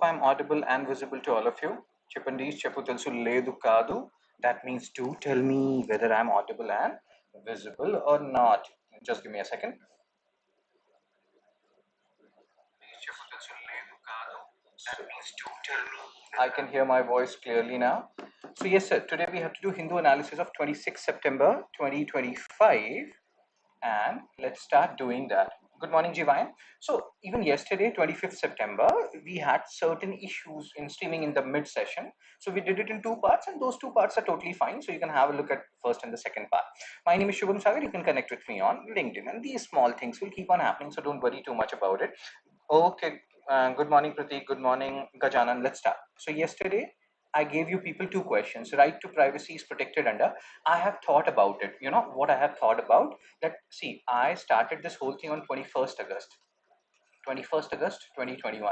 I'm audible and visible to all of you. Chipandis Chepu Telsu Ledu Kadu. That means do tell me whether I'm audible and visible or not. Just give me a second. That means do tell me. I can hear my voice clearly now. So yes, sir. Today we have to do Hindu analysis of 26 September 2025, and let's start doing that. Good morning, Jivayan. So even yesterday, 25th September, we had certain issues in streaming in the mid session. So we did it in two parts, and those two parts are totally fine. So you can have a look at first and the second part. My name is Shubham Sagar. You can connect with me on LinkedIn, and these small things will keep on happening. So don't worry too much about it. Okay. Good morning, Pratik. Good morning, Gajanan. Let's start. So yesterday, I gave you people two questions. Right to privacy is protected under. I have thought about it. You know what I have thought about? That see, I started this whole thing on 21st August, 21st August 2021,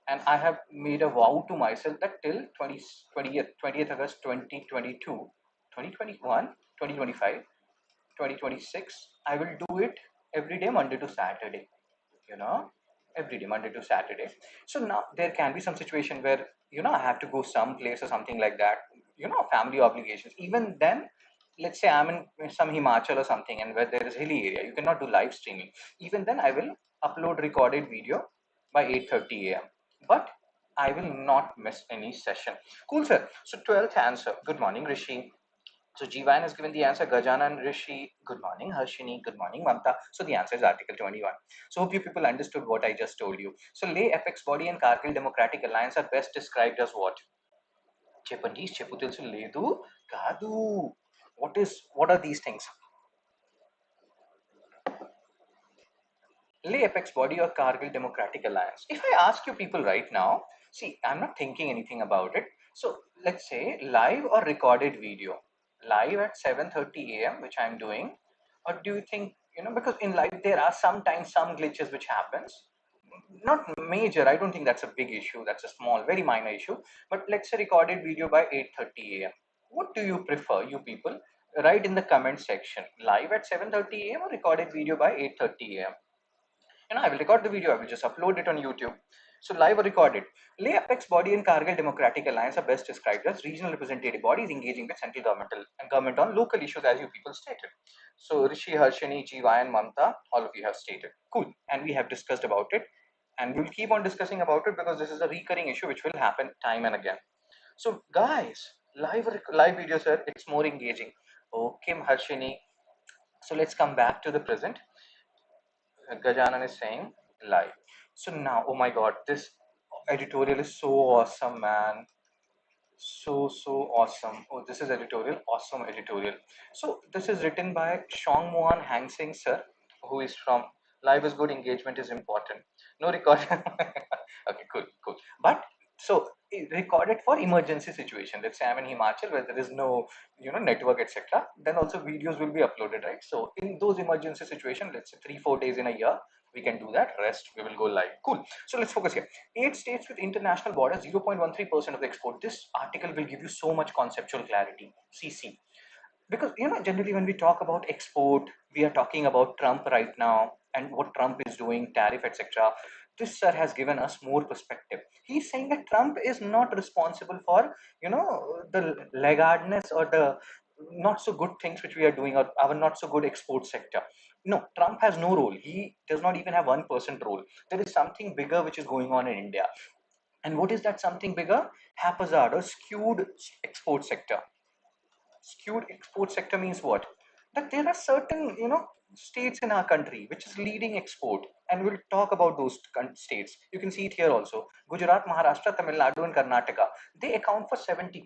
and I have made a vow to myself that till 20th August 2022, 2021, 2025, 2026, I will do it every day, Monday to Saturday. You know, every day, Monday to Saturday. So now there can be some situation where I have to go someplace or something like that. Family obligations. Even then, let's say I'm in some Himachal or something, and where there is hilly area, you cannot do live streaming. Even then, I will upload recorded video by 8:30 a.m. But I will not miss any session. Cool, sir. So 12th answer. Good morning, Rishi. So Jivan has given the answer. Gajanan, Rishi, good morning. Harshini, good morning. Mamta. So the answer is Article 21. So hope you people understood what I just told you. So Leh Apex Body and Kargil Democratic Alliance are best described as what? Chepandis, Cheputilsu, Ledu, Kadu. What are these things? Leh Apex Body or Kargil Democratic Alliance. If I ask you people right now, see, I'm not thinking anything about it. So let's say live or recorded video, live at 7:30 a.m., which I'm doing, or do you think because in live there are sometimes some glitches which happens, not major. I don't think that's a big issue. That's a small, very minor issue. But let's say recorded video by 8:30 a.m. What do you prefer, you people? Write in the comment section. Live at 7:30 a.m. or recorded video by 8:30 a.m. I will record the video. I will just upload it on YouTube. So live or recorded. Leh Apex Body and Kargil Democratic Alliance are best described as regional representative bodies engaging with central government on local issues, as you people stated. So Rishi, Harshini, Jiva, and Mamta, all of you have stated. Cool. And we have discussed about it. And we'll keep on discussing about it because this is a recurring issue which will happen time and again. So guys, live video, sir, it's more engaging. Okay, Harshini. So let's come back to the present. Gajanan is saying live. So now, oh my god, this editorial is so awesome, man. So awesome. Oh, this is editorial, awesome editorial. So this is written by Shong Mohan Hang Sing sir, who is from Live is Good, Engagement is Important. No record. Okay, cool. But so recorded for emergency situation. Let's say I'm in Himachal where there is no network, etc. Then also videos will be uploaded, right? So in those emergency situation, let's say 3-4 days in a year, we can do that. Rest we will go live. Cool. So let's focus here. 8 states with international borders, 0.13% of the export. This article will give you so much conceptual clarity. CC. Because generally when we talk about export, we are talking about Trump right now and what Trump is doing, tariff, etc. This sir has given us more perspective. He's saying that Trump is not responsible for the laggardness or the not so good things which we are doing, or our not so good export sector. No, Trump has no role. He does not even have 1% role. There is something bigger which is going on in India. And what is that something bigger? Haphazard or skewed export sector. Skewed export sector means what? That there are certain states in our country which is leading export, and we'll talk about those states. You can see it here also. Gujarat, Maharashtra, Tamil Nadu, and Karnataka, they account for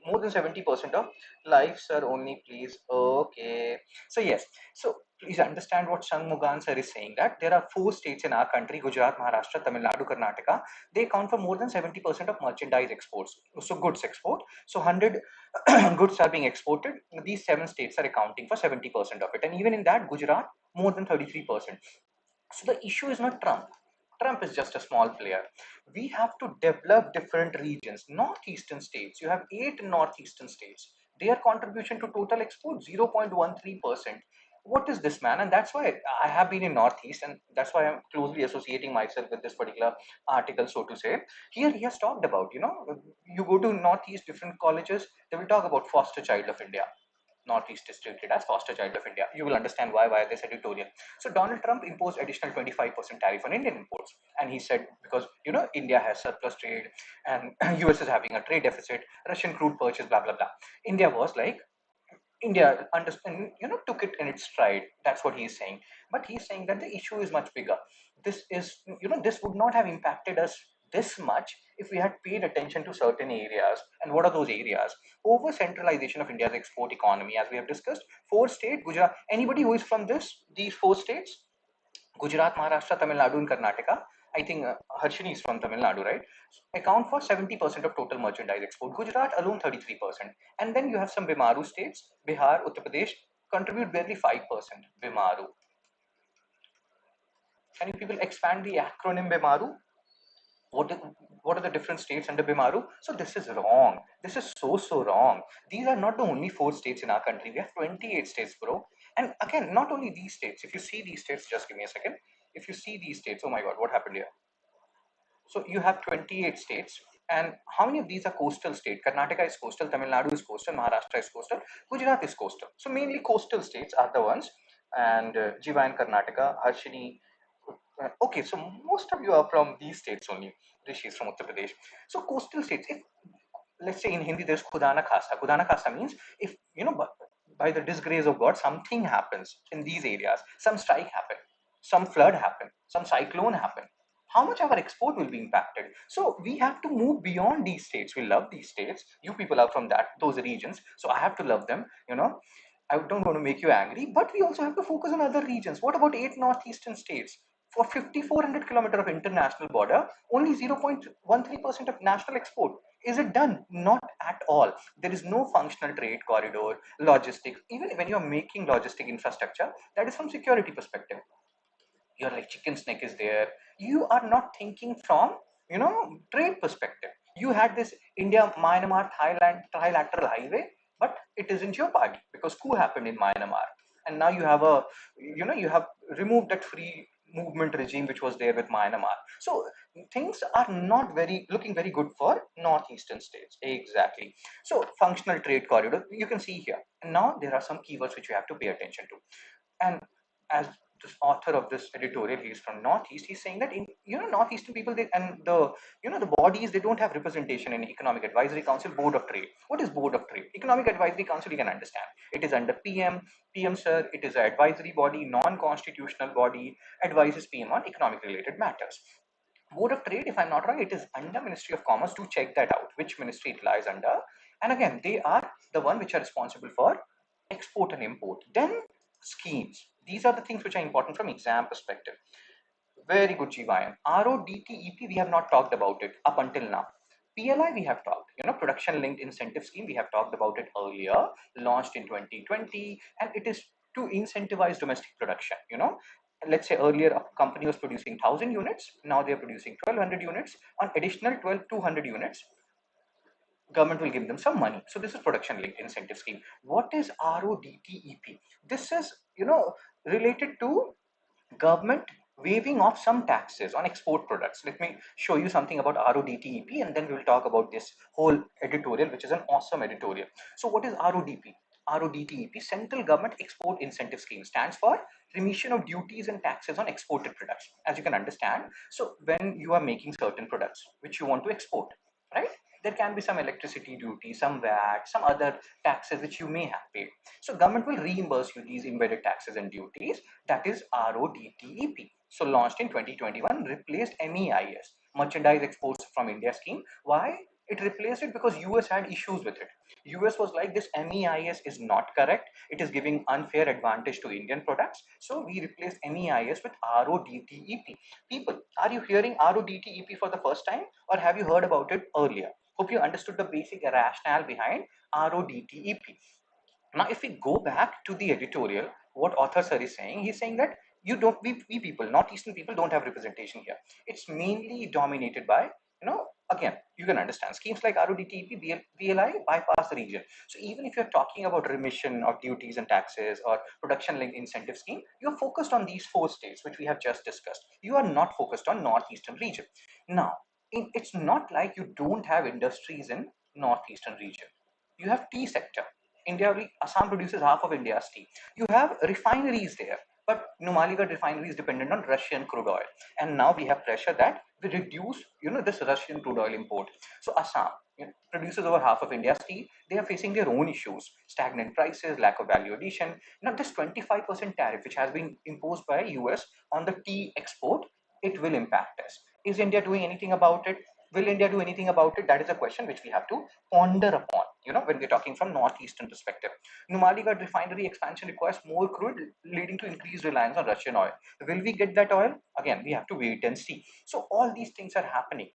more than 70% of life, sir. Only please. Okay, so yes, so please understand what Shanmugan sir is saying, that there are 4 states in our country: Gujarat, Maharashtra, Tamil Nadu, Karnataka. They account for more than 70% of merchandise exports, so goods export. So 100 goods are being exported. These 7 states are accounting for 70% of it, and even in that, Gujarat more than 33%. So the issue is not Trump. Trump is just a small player. We have to develop different regions. Northeastern states, you have 8 northeastern states. Their contribution to total export 0.13%. what is this, man? And that's why I have been in Northeast, and that's why I'm closely associating myself with this particular article, so to say. Here he has talked about, you go to Northeast, different colleges, they will talk about foster child of India. Northeast is treated as foster child of India. You will understand why this editorial. So Donald Trump imposed additional 25% tariff on Indian imports, and he said because India has surplus trade and US is having a trade deficit, Russian crude purchase, blah blah blah. India was like, India understand, took it in its stride. That's what he's saying. But he's saying that the issue is much bigger. This is, this would not have impacted us this much if we had paid attention to certain areas. And what are those areas? Over centralization of India's export economy, as we have discussed. Four state, Gujarat. Anybody who is from these four states, Gujarat, Maharashtra, Tamil Nadu, and Karnataka. I think Harshini is from Tamil Nadu, right? Account for 70% of total merchandise export. Gujarat alone 33%. And then you have some Bimaru states, Bihar, Uttar Pradesh, contribute barely 5%. Bimaru. Can you people expand the acronym Bimaru? What are the different states under Bimaru? So this is wrong. This is so wrong. These are not the only four states in our country. We have 28 states, bro. And again, not only these states. If you see these states, just give me a second. If you see these states, oh my God, what happened here? So you have 28 states, and how many of these are coastal states? Karnataka is coastal, Tamil Nadu is coastal, Maharashtra is coastal, Gujarat is coastal. So mainly coastal states are the ones, and Jiva in Karnataka, Harshini. Okay, so most of you are from these states only. Rishi is from Uttar Pradesh. So coastal states, if let's say in Hindi there's Khudana Khasta. Khudana Khasta means if, by the disgrace of God, something happens in these areas, some strike happen, some flood happen, some cyclone happen, how much our export will be impacted. So we have to move beyond these states. We love these states. You people are from those regions, so I have to love them. I don't want to make you angry, but we also have to focus on other regions. What about 8 northeastern states? For 5,400 kilometer of international border, only 0.13% of national export. Is it done? Not at all. There is no functional trade corridor, logistics. Even when you're making logistic infrastructure, that is from security perspective. You're like chicken snake is there. You are not thinking from, trade perspective. You had this India, Myanmar, Thailand trilateral highway, but it isn't your party because coup happened in Myanmar. And now you have removed that free movement regime which was there with Myanmar. So things are not looking very good for northeastern states. Exactly. So functional trade corridor, you can see here. And now there are some keywords which you have to pay attention to. And as this author of this editorial, he's from Northeast, he's saying that in Northeastern people, and the bodies, they don't have representation in Economic Advisory Council, Board of Trade. What is Board of Trade? Economic Advisory Council, you can understand. It is under PM sir, it is an advisory body, non-constitutional body, advises PM on economic related matters. Board of Trade, if I'm not wrong, it is under Ministry of Commerce. To check that out, which ministry it lies under. And again, they are the one which are responsible for export and import. Then schemes. These are the things which are important from exam perspective. Very good, Jivayan. RODTEP, we have not talked about it up until now. PLI, we have talked, production linked incentive scheme, we have talked about it earlier, launched in 2020, and it is to incentivize domestic production. Let's say earlier a company was producing 1,000 units, now they're producing 1,200 units. On additional 200 units, government will give them some money. So this is production linked incentive scheme. What is RODTEP? This is, related to government waiving off some taxes on export products. Let me show you something about RODTEP, and then we will talk about this whole editorial, which is an awesome editorial. So what is RODP? RODTEP, Central Government Export Incentive Scheme, stands for remission of duties and taxes on exported products. As you can understand, so when you are making certain products which you want to export, right, there can be some electricity duty, some VAT, some other taxes which you may have paid. So government will reimburse you these embedded taxes and duties. That is RODTEP. So launched in 2021, replaced MEIS, Merchandise Exports from India scheme. Why? It replaced it because US had issues with it. US was like, this MEIS is not correct. It is giving unfair advantage to Indian products. So we replaced MEIS with RODTEP. People, are you hearing RODTEP for the first time, or have you heard about it earlier? Hope you understood the basic rationale behind RODTEP. Now, if we go back to the editorial, what author sir is saying, he's saying that we people, Northeastern people, don't have representation here. It's mainly dominated by Again, you can understand schemes like RODTEP, BLI bypass the region. So even if you're talking about remission of duties and taxes or production linked incentive scheme, you're focused on these four states, which we have just discussed. You are not focused on northeastern region. Now, it's not like you don't have industries in northeastern region. You have tea sector. Assam produces half of India's tea. You have refineries there, but Numaligarh refinery is dependent on Russian crude oil, and now we have pressure that we reduce, this Russian crude oil import. So Assam, produces over half of India's tea. They are facing their own issues: stagnant prices, lack of value addition. Now, this 25% tariff, which has been imposed by US on the tea export, it will impact us. Is India doing anything about it? Will India do anything about it? That is a question which we have to ponder upon, when we're talking from northeastern perspective. Numaligarh refinery expansion requires more crude, leading to increased reliance on Russian oil. Will we get that oil? Again, we have to wait and see. So all these things are happening.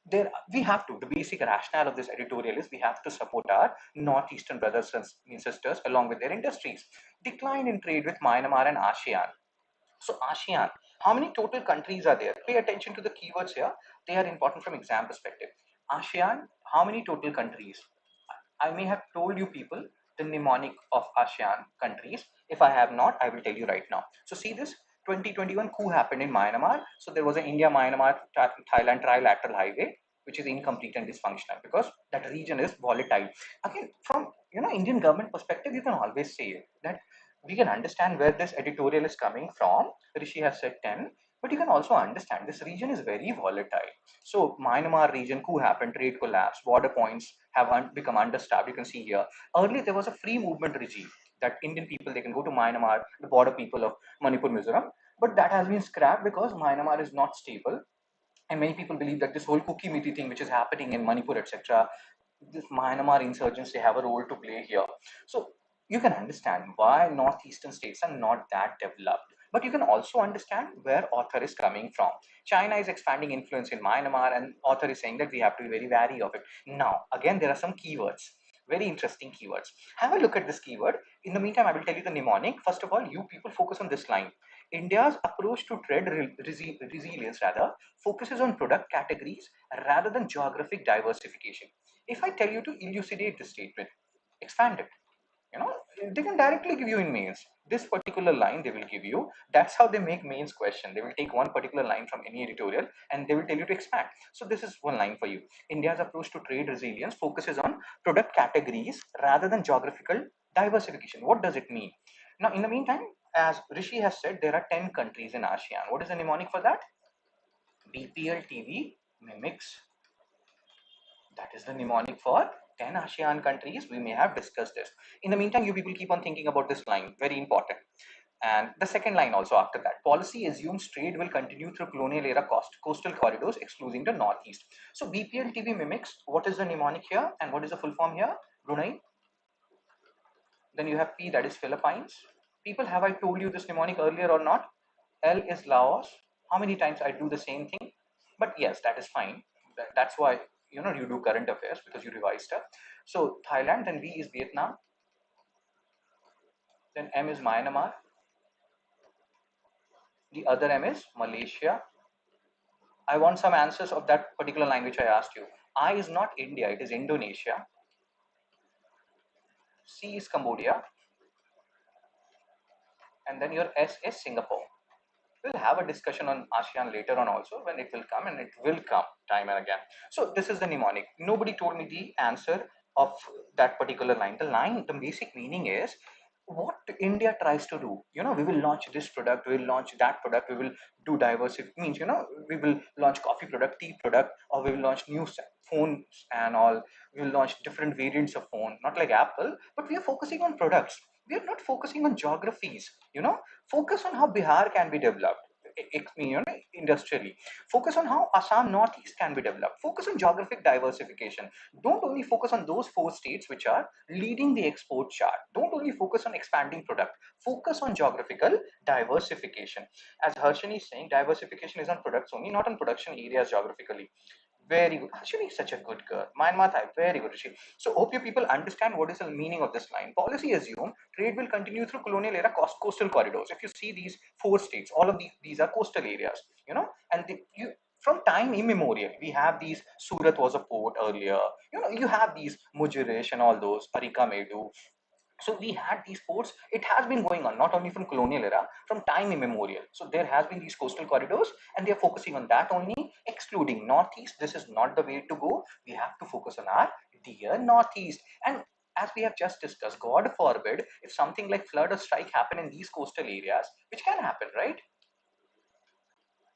There, we have to, the basic rationale of this editorial is we have to support our northeastern brothers and sisters along with their industries. Decline in trade with Myanmar and ASEAN. So ASEAN, how many total countries are there? Pay attention to the keywords here. They are important from exam perspective. ASEAN, how many total countries? I may have told you people the mnemonic of ASEAN countries. If I have not, I will tell you right now. So see this 2021 coup happened in Myanmar. So there was an India-Myanmar Thailand trilateral highway, which is incomplete and dysfunctional because that region is volatile. Again, from Indian government perspective, you can always say that we can understand where this editorial is coming from. Rishi has said 10, but you can also understand this region is very volatile. So Myanmar region coup happened, trade collapse, border points have become understaffed. You can see here. Earlier there was a free movement regime that Indian people, they can go to Myanmar, the border people of Manipur, Mizoram, but that has been scrapped because Myanmar is not stable. And many people believe that this whole cookie meeting thing, which is happening in Manipur, etc., this Myanmar insurgents, they have a role to play here. So you can understand why northeastern states are not that developed. But you can also understand where author is coming from. China is expanding influence in Myanmar, and author is saying that we have to be very wary of it. Now, again, there are some keywords, very interesting keywords. Have a look at this keyword. In the meantime, I will tell you the mnemonic. First of all, you people focus on this line. India's approach to trade resilience rather focuses on product categories rather than geographic diversification. If I tell you to elucidate this statement, expand it. You know, they can directly give you in mains. This particular line they will give you. That's how they make mains question. They will take one particular line from any editorial and they will tell you to expand. So this is one line for you. India's approach to trade resilience focuses on product categories rather than geographical diversification. What does it mean? Now, in the meantime, as Rishi has said, there are 10 countries in ASEAN. What is the mnemonic for that? BPL TV mimics. That is the mnemonic for 10 ASEAN countries. We may have discussed this. In the meantime, you people keep on thinking about this line. Very important. And the second line also after that. Policy assumes trade will continue through colonial era coastal corridors, excluding the northeast. So BPL TV mimics. What is the mnemonic here? And what is the full form here? Brunei. Then you have P, that is Philippines. People, have I told you this mnemonic earlier or not? L is Laos. How many times I do the same thing? But yes, that is fine. That's why you do current affairs, because you revise stuff. So Thailand, then V is Vietnam, then M is Myanmar, the other M is Malaysia. I want some answers of that particular line which I asked you. I is not India, it is Indonesia. C is Cambodia, and then your S is Singapore. We'll have a discussion on ASEAN later on also, when it will come, and it will come time and again. So this is the mnemonic. Nobody told me the answer of that particular line. The basic meaning is what India tries to do. We will launch this product, we will launch that product, we will do diversity. Means, we will launch coffee product, tea product, or we will launch new phones and all. We will launch different variants of phone, not like Apple, but we are focusing on products. We are not focusing on geographies. Focus on how Bihar can be developed, industrially. Focus on how Assam Northeast can be developed. Focus on geographic diversification. Don't only focus on those four states which are leading the export chart. Don't only focus on expanding product. Focus on geographical diversification. As Harshini is saying, diversification is on products only, not on production areas geographically. Very good. Actually, such a good girl. Myanmar Thai, very good. Rishi. So, hope you people understand what is the meaning of this line. Policy assume trade will continue through colonial era coastal corridors. If you see these four states, all of these are coastal areas, and from time immemorial. We have these, Surat was a port earlier, you have these Mujirish and all those, Arika Medu. So we had these ports. It has been going on not only from colonial era, from time immemorial. So there has been these coastal corridors, and they're focusing on that only, excluding northeast. This is not the way to go. We have to focus on our dear northeast. And as we have just discussed, god forbid, if something like flood or strike happen in these coastal areas, which can happen, right,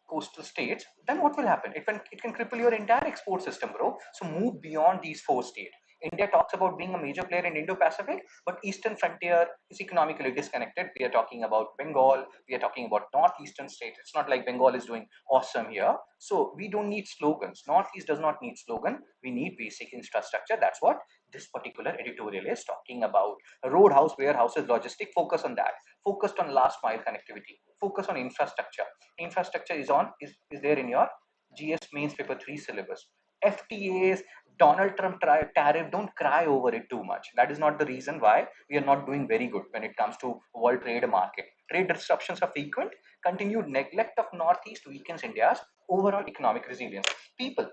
coastal states, then what will happen? It can cripple your entire export system, bro. So move beyond these four states. India talks about being a major player in Indo-Pacific, but eastern frontier is economically disconnected. We are talking about Bengal, we are talking about northeastern states. It's not like Bengal is doing awesome here. So we don't need slogans. Northeast does not need slogan. We need basic infrastructure. That's what this particular editorial is talking about. Road, house, warehouses, logistic, focus on that. Focused on last mile connectivity. Focus on infrastructure. Infrastructure is there in your GS mains paper 3 syllabus. FTAs, Donald Trump tariff, don't cry over it too much. That is not the reason why we are not doing very good when it comes to world trade market. Trade disruptions are frequent. Continued neglect of Northeast weakens India's overall economic resilience. People,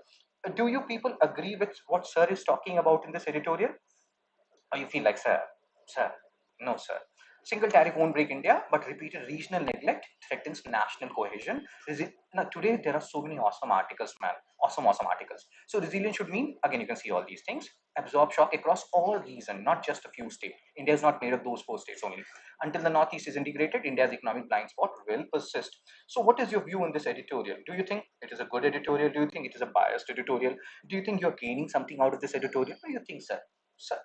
do you people agree with what Sir is talking about in this editorial? Or you feel like, sir, no, sir. Single tariff won't break India, but repeated regional neglect threatens national cohesion. Now, today there are so many awesome articles, man. Awesome articles. So resilience should mean, again, you can see all these things. Absorb shock across all regions, not just a few states. India is not made of those four states only. Until the Northeast is integrated, India's economic blind spot will persist. So what is your view on this editorial? Do you think it is a good editorial? Do you think it is a biased editorial? Do you think you're gaining something out of this editorial? What do you think, sir? Sir,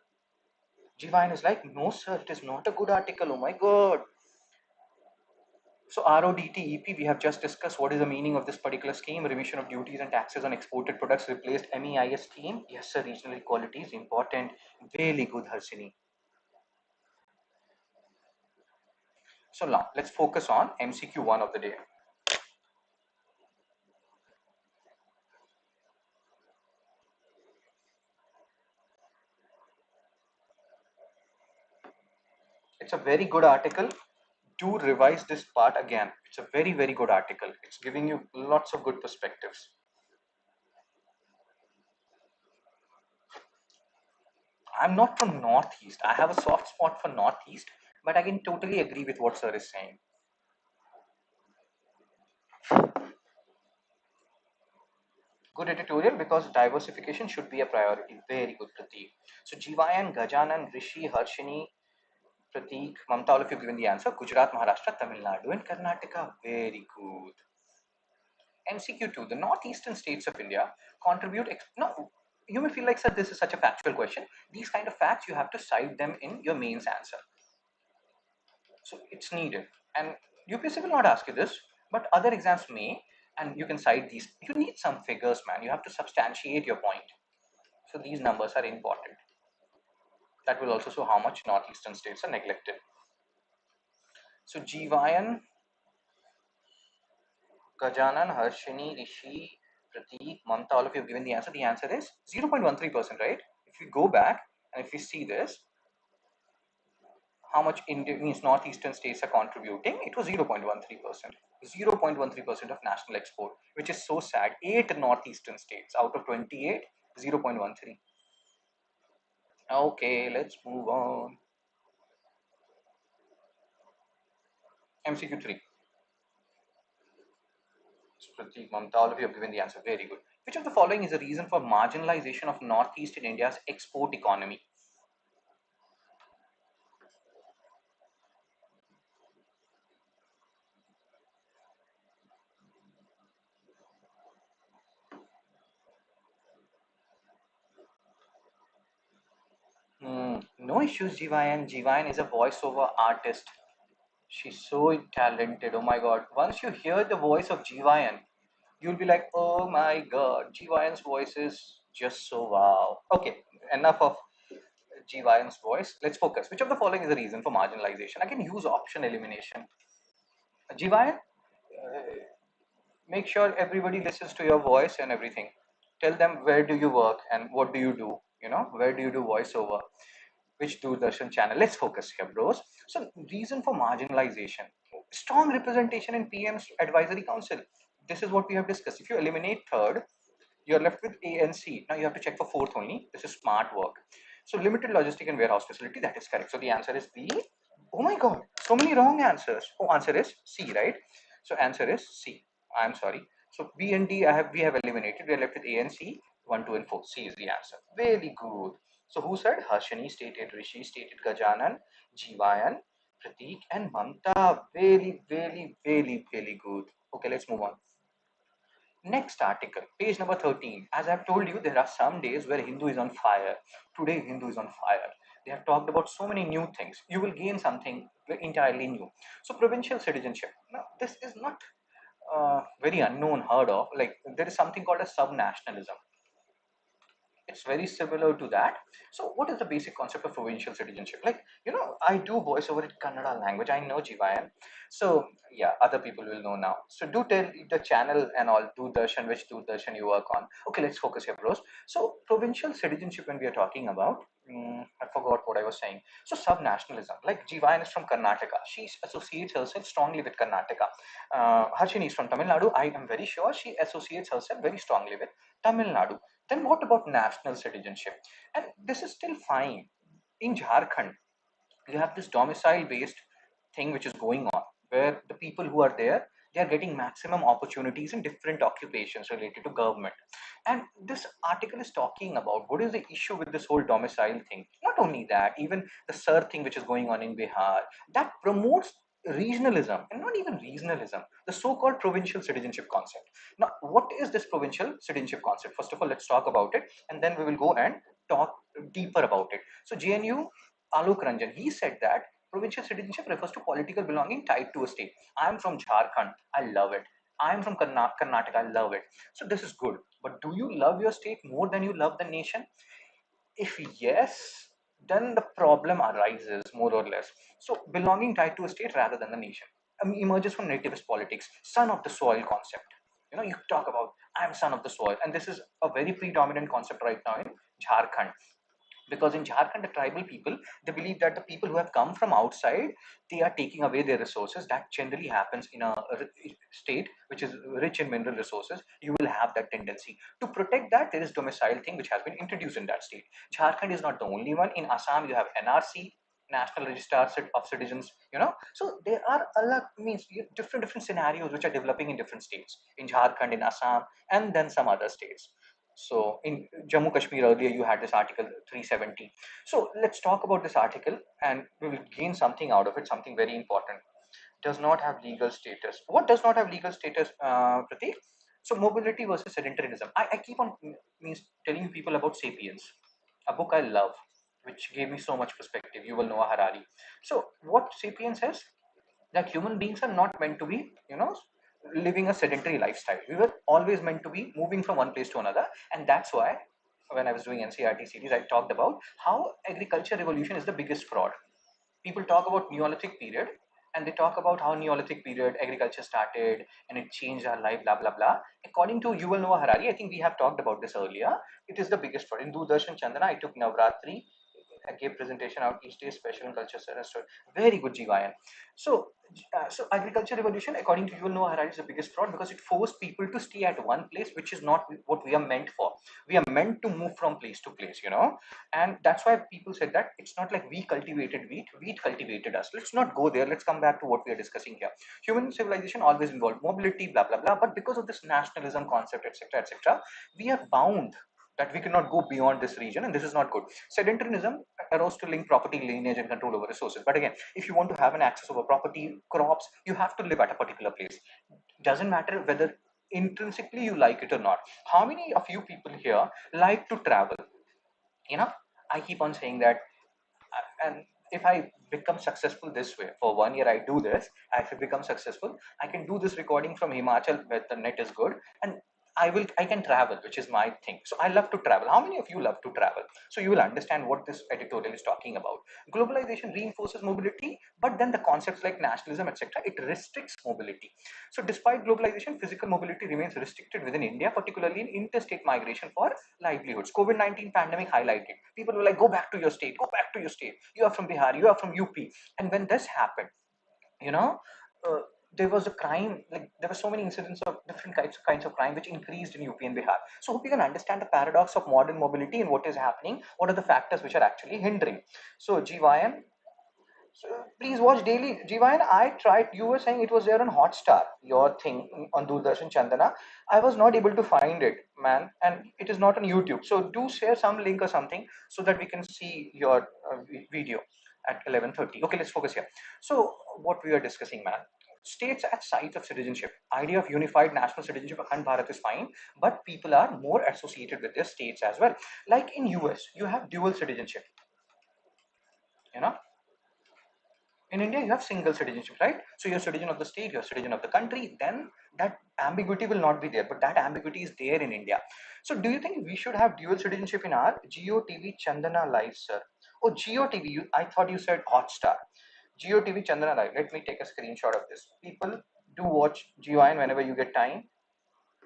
Jivine is like, no, sir, it is not a good article. Oh my God. So RODTEP, we have just discussed what is the meaning of this particular scheme. Remission of duties and taxes on exported products replaced MEIS scheme. Yes, sir, regional equality is important. Very good, Harshini. So now let's focus on MCQ 1 of the day. It's a very good article. Do revise this part again. It's a very, very good article. It's giving you lots of good perspectives. I'm not from Northeast. I have a soft spot for Northeast, but I can totally agree with what sir is saying. Good editorial because diversification should be a priority. Very good, Prateek. So Jivayan, Gajanan, Rishi, Harshini, Prateek, Mamta, all of you given the answer. Gujarat, Maharashtra, Tamil Nadu, and Karnataka. Very good. MCQ2, the northeastern states of India contribute. No, you may feel like, sir, this is such a factual question. These kind of facts, you have to cite them in your mains answer. So it's needed. And UPSC will not ask you this, but other exams may, and you can cite these. You need some figures, man. You have to substantiate your point. So these numbers are important. That will also show how much northeastern states are neglected. So Jivayan, Gajanan, Harshini, Rishi, Prateek, Mamta, all of you have given the answer. The answer is 0.13%, right? If we go back and if we see this, how much India means northeastern states are contributing, it was 0.13%. 0.13% of national export, which is so sad. 8 northeastern states out of 28, 0.13. Okay, let's move on. MCQ 3. Prateek, Mamta, all of you have given the answer. Very good. Which of the following is a reason for marginalization of Northeast in India's export economy? No issues, Jivayan. Jivayan is a voiceover artist. She's so talented. Oh my God. Once you hear the voice of Jivayan, you'll be like, oh my God, Jivayan's voice is just so wow. Okay, enough of Jivayan's voice. Let's focus. Which of the following is the reason for marginalization? I can use option elimination. Jivayan, make sure everybody listens to your voice and everything. Tell them where do you work and what do you do, where do you do voiceover, which Doordarshan channel. Let's focus here, bros. So reason for marginalization, strong representation in PM's advisory council. This is what we have discussed. If you eliminate third, you're left with A and C. Now you have to check for fourth only. This is smart work. So limited logistic and warehouse facility, that is correct. So the answer is B. Oh my God, so many wrong answers. Oh, answer is C, right? So answer is C. I'm sorry. So B and D we have eliminated. We are left with A and C. 1, 2, and 4. C is the answer. Very good. So who said? Harshini stated, Rishi stated, Gajanan, Jivayan, Pratik, and Mamta. Very, very, very, very good. Okay, let's move on. Next article, page number 13. As I've told you, there are some days where Hindu is on fire. Today, Hindu is on fire. They have talked about so many new things. You will gain something entirely new. So, provincial citizenship. Now, this is not very unknown, heard of. Like, there is something called a sub-nationalism. It's very similar to that. So what is the basic concept of provincial citizenship? Like, I do voice over in Kannada language. I know Jivayan. So yeah, other people will know now. So do tell the channel and all, Doordarshan, which Doordarshan you work on. Okay, let's focus here, bros. So provincial citizenship, when we are talking about, I forgot what I was saying. So sub-nationalism, like Jivayan is from Karnataka. She associates herself strongly with Karnataka. Harshini is from Tamil Nadu. I am very sure she associates herself very strongly with Tamil Nadu. Then what about national citizenship? And this is still fine. In Jharkhand, you have this domicile based thing which is going on, where the people who are there, they are getting maximum opportunities in different occupations related to government. And this article is talking about what is the issue with this whole domicile thing. Not only that, even the sir thing which is going on in Bihar, that promotes regionalism, and not even regionalism, the so-called provincial citizenship concept. Now what is this provincial citizenship concept? First of all, let's talk about it, and then we will go and talk deeper about it. So JNU Alok Ranjan, he said that provincial citizenship refers to political belonging tied to a state. I am from Jharkhand, I love it. I am from Karnataka, I love it. So this is good. But do you love your state more than you love the nation? If yes, then the problem arises more or less. So belonging tied to a state rather than the nation emerges from nativist politics, son of the soil concept. You talk about I am son of the soil, and this is a very predominant concept right now in Jharkhand, because in Jharkhand, the tribal people, they believe that the people who have come from outside, they are taking away their resources. That generally happens in a state which is rich in mineral resources. You will have that tendency. To protect that, there is domicile thing which has been introduced in that state. Jharkhand is not the only one. In Assam, you have NRC, National Register of Citizens. So there are means different scenarios which are developing in different states, in Jharkhand, in Assam, and then some other states. So in Jammu Kashmir earlier, you had this article 370. So let's talk about this article, and we will gain something out of it, something very important. Does not have legal status. What does not have legal status, Pratik? So mobility versus sedentarism. I keep on means telling people about Sapiens, a book I love, which gave me so much perspective. You will know Harari. So what Sapiens says, that human beings are not meant to be, living a sedentary lifestyle. We were always meant to be moving from one place to another. And that's why when I was doing NCRT series, I talked about how agriculture revolution is the biggest fraud. People talk about Neolithic period, and they talk about how Neolithic period agriculture started and it changed our life, blah blah blah. According to Yuval Noah Harari, I think we have talked about this earlier, it is the biggest fraud. In Doordarshan Chandana, I took Navratri, I gave presentation out each day special and culture semester. Very good, Jivayan. So agriculture revolution, according to Yuval Noah Harari, is the biggest fraud because it forced people to stay at one place, which is not what we are meant for. We are meant to move from place to place, and that's why people said that it's not like we cultivated wheat cultivated us. Let's not go there. Let's come back to what we are discussing here. Human civilization always involved mobility, blah blah blah. But because of this nationalism concept, etc., we are bound that we cannot go beyond this region, and this is not good. Sedentarism arose to link property, lineage, and control over resources. But again, if you want to have an access over property, crops, you have to live at a particular place. Doesn't matter whether intrinsically you like it or not. How many of you people here like to travel? I keep on saying that, and if I become successful this way, for 1 year I do this, I should become successful, I can do this recording from Himachal where the net is good, and I can travel, which is my thing. So I love to travel. How many of you love to travel? So you will understand what this editorial is talking about. Globalization reinforces mobility, but then the concepts like nationalism, etc., it restricts mobility. So despite globalization, physical mobility remains restricted within India, particularly in interstate migration for livelihoods. COVID-19 pandemic highlighted. People were like, go back to your state, go back to your state. You are from Bihar, you are from UP. And when this happened, you know, uh, there was a crime, like there were so many incidents of different kinds of crime which increased in UP and Bihar. So hope you can understand the paradox of modern mobility and what is happening, what are the factors which are actually hindering. So GYN, so please watch daily. GYN, I tried, you were saying it was there on Hotstar, your thing on Doordarshan Chandana. I was not able to find it, man, and it is not on YouTube. So do share some link or something so that we can see your video at 11:30. Okay, let's focus here. So what we are discussing, man. States as sites of citizenship. Idea of unified national citizenship, Akhand Bharat is fine, but people are more associated with their states as well. Like in US, you have dual citizenship. You know, in India, you have single citizenship, right? So you're a citizen of the state, you're a citizen of the country, then that ambiguity will not be there, but that ambiguity is there in India. So do you think we should have dual citizenship in our GOTV Chandana Live, sir? Oh, GOTV, I thought you said Hotstar. GOTV Chandana Live, let me take a screenshot of this. People do watch GOIN whenever you get time.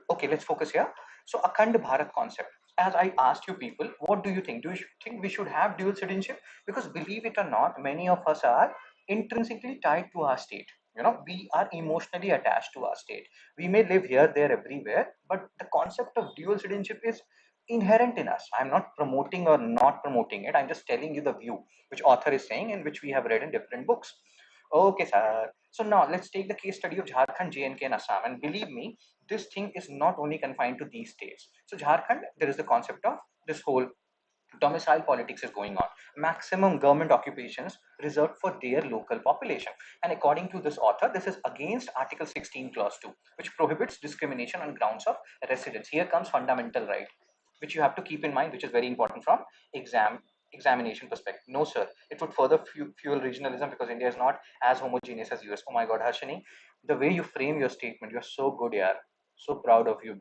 Okay, let's focus here. So Akhand Bharat concept. As I asked you people, what do you think? Do you think we should have dual citizenship? Because believe it or not, many of us are intrinsically tied to our state. You know, we are emotionally attached to our state. We may live here, there, everywhere, but the concept of dual citizenship is inherent in us. I'm not promoting or not promoting it. I'm just telling you the view which author is saying and which we have read in different books. Okay, sir. So now let's take the case study of Jharkhand, JNK, and Assam. And believe me, this thing is not only confined to these states. So Jharkhand, there is the concept of this whole domicile politics is going on. Maximum government occupations reserved for their local population. And according to this author, this is against Article 16, Clause 2, which prohibits discrimination on grounds of residence. Here comes fundamental right, which you have to keep in mind, which is very important from examination perspective. No, sir, it would further fuel regionalism because India is not as homogeneous as US. Oh my God, Harshini, the way you frame your statement, you're so good, yeah. So proud of you.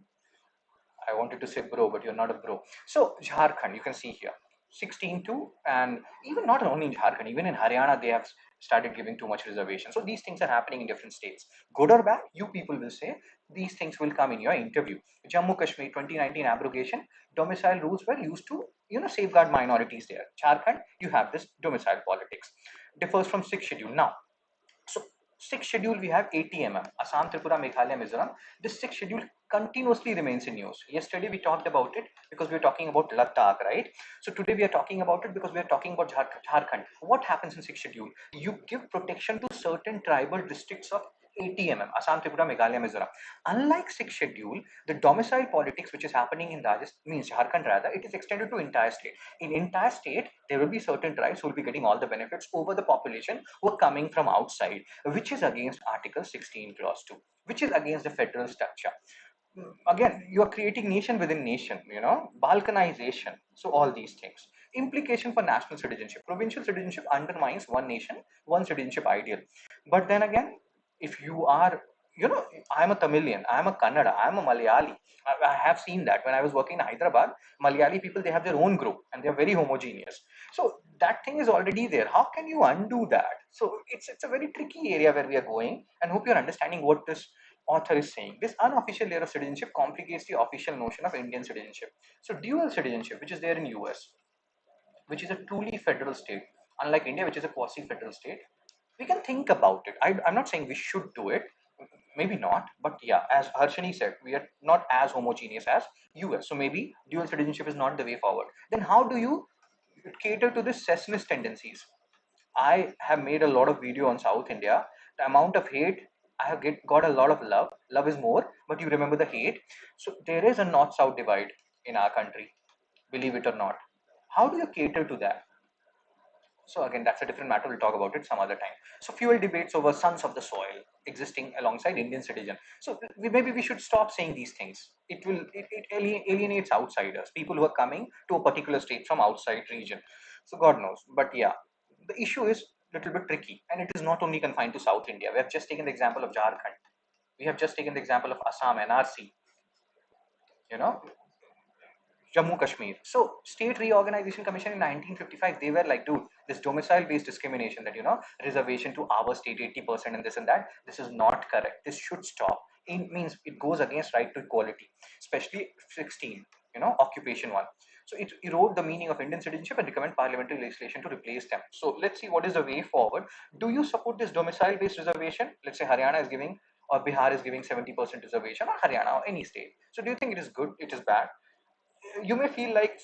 I wanted to say bro, but you're not a bro. So Jharkhand, you can see here, 16-2, and even not only in Jharkhand, even in Haryana, they have started giving too much reservation. So these things are happening in different states. Good or bad, you people will say these things will come in your interview. Jammu Kashmir 2019 abrogation, domicile rules were used to safeguard minorities there. Jharkhand, you have this domicile politics. Differs from sixth schedule. Now, so sixth schedule we have 80 Assam, Tripura, Meghalaya, Mizoram. This sixth schedule continuously remains in news. Yesterday we talked about it because we were talking about Ladakh, right? So today we are talking about it because we are talking about Jharkhand. What happens in sixth schedule? You give protection to certain tribal districts of 80 Assam, Tripura, Meghalaya, Mizoram. Unlike sixth schedule, the domicile politics which is happening in Rajasthan, means Jharkhand rather, it is extended to entire state. In entire state, there will be certain tribes who will be getting all the benefits over the population who are coming from outside, which is against Article 16, Clause 2, which is against the federal structure. Again, you are creating nation within nation, balkanization. So all these things. Implication for national citizenship. Provincial citizenship undermines one nation, one citizenship ideal. But then again, if you are, I'm a Tamilian, I'm a Kannada, I'm a Malayali. I have seen that when I was working in Hyderabad. Malayali people, they have their own group and they're very homogeneous. So that thing is already there. How can you undo that? So it's a very tricky area where we are going, and hope you're understanding what this author is saying. This unofficial layer of citizenship complicates the official notion of Indian citizenship. So dual citizenship, which is there in US, which is a truly federal state, unlike India, which is a quasi-federal state, we can think about it. I'm not saying we should do it, maybe not, but yeah, as Harshini said, we are not as homogeneous as US. So maybe dual citizenship is not the way forward. Then how do you cater to the secessionist tendencies? I have made a lot of video on South India. The amount of hate I have got a lot of love. Love is more, but you remember the hate. So there is a north-south divide in our country, believe it or not. How do you cater to that? So again, that's a different matter. We'll talk about it some other time. So fuel debates over sons of the soil existing alongside Indian citizen. So maybe we should stop saying these things. It alienates outsiders, people who are coming to a particular state from outside region. So God knows. But yeah, the issue is a little bit tricky, and it is not only confined to South India. We have just taken the example of Jharkhand. We have just taken the example of Assam, NRC. You know, Jammu Kashmir. So State Reorganization Commission in 1955, they were like, dude, this domicile-based discrimination that reservation to our state 80% and this and that, this is not correct. This should stop. It means it goes against right to equality, especially 16, occupation one. So it erode the meaning of Indian citizenship and recommend parliamentary legislation to replace them. So let's see what is the way forward. Do you support this domicile based reservation? Let's say Haryana is giving, or Bihar is giving 70% reservation, or Haryana, or any state. So do you think it is good, it is bad? You may feel like,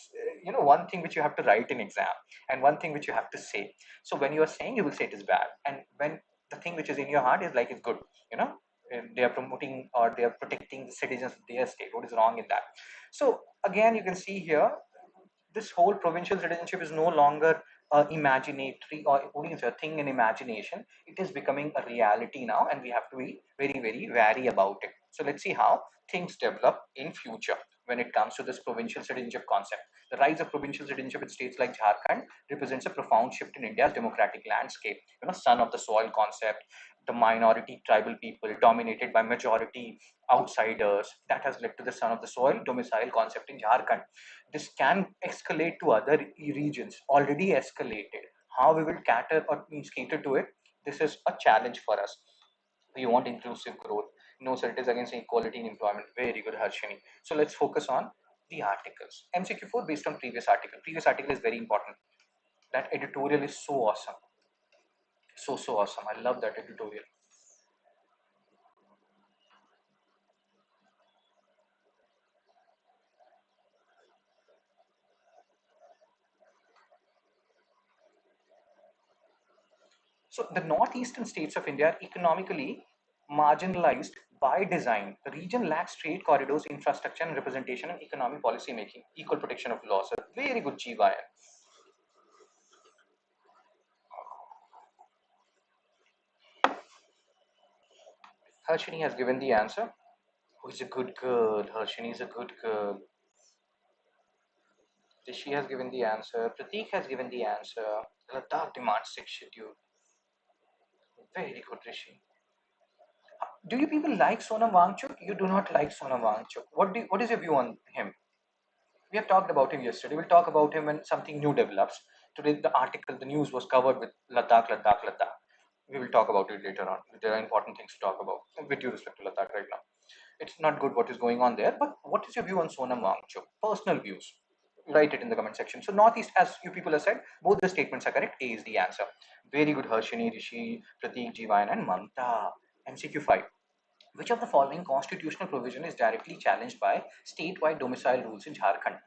one thing which you have to write in exam and one thing which you have to say. So when you are saying, you will say it is bad, and when the thing which is in your heart is like it's good, you know they are promoting or they are protecting the citizens of their state. What is wrong in that? So again, you can see here, this whole provincial citizenship is no longer imaginatory, or only a thing in imagination. It is becoming a reality now, and we have to be very, very wary about it. So let's see how things develop in future when it comes to this provincial citizenship concept. The rise of provincial citizenship in states like Jharkhand represents a profound shift in India's democratic landscape. Son of the soil concept, the minority tribal people dominated by majority outsiders, that has led to the son of the soil domicile concept in Jharkhand. This can escalate to other regions, already escalated. How we will cater, or means cater to it, this is a challenge for us. We want inclusive growth. No, sir, it is against equality in employment. Very good, Harshini. So let's focus on the articles. MCQ4 based on previous article. Previous article is very important. That editorial is so awesome. So awesome. I love that editorial. So the northeastern states of India are economically marginalized by design. The region lacks trade corridors, infrastructure, and representation in economic policy making. Equal protection of laws. So very good, GYN. Harshini has given the answer. Who is a good girl? Harshini is a good girl. Rishi has given the answer. Pratik has given the answer. Ladakh demands 6 schedule. Very good, Rishi. Do you people like Sonam Wangchuk? You do not like Sonam Wangchuk. What is your view on him? We have talked about him yesterday. We'll talk about him when something new develops. Today, the article, the news was covered with Ladakh, Ladakh, Ladakh. We will talk about it later on. There are important things to talk about with due respect to Ladakh right now. It's not good what is going on there, but what is your view on Sonam Wangchuk? Personal views. Write it in the comment section. So Northeast, as you people have said, both the statements are correct. A is the answer. Very good, Harshini, Rishi, Pratik, Jivan, and Mamta. MCQ 5. Which of the following constitutional provision is directly challenged by statewide domicile rules in Jharkhand?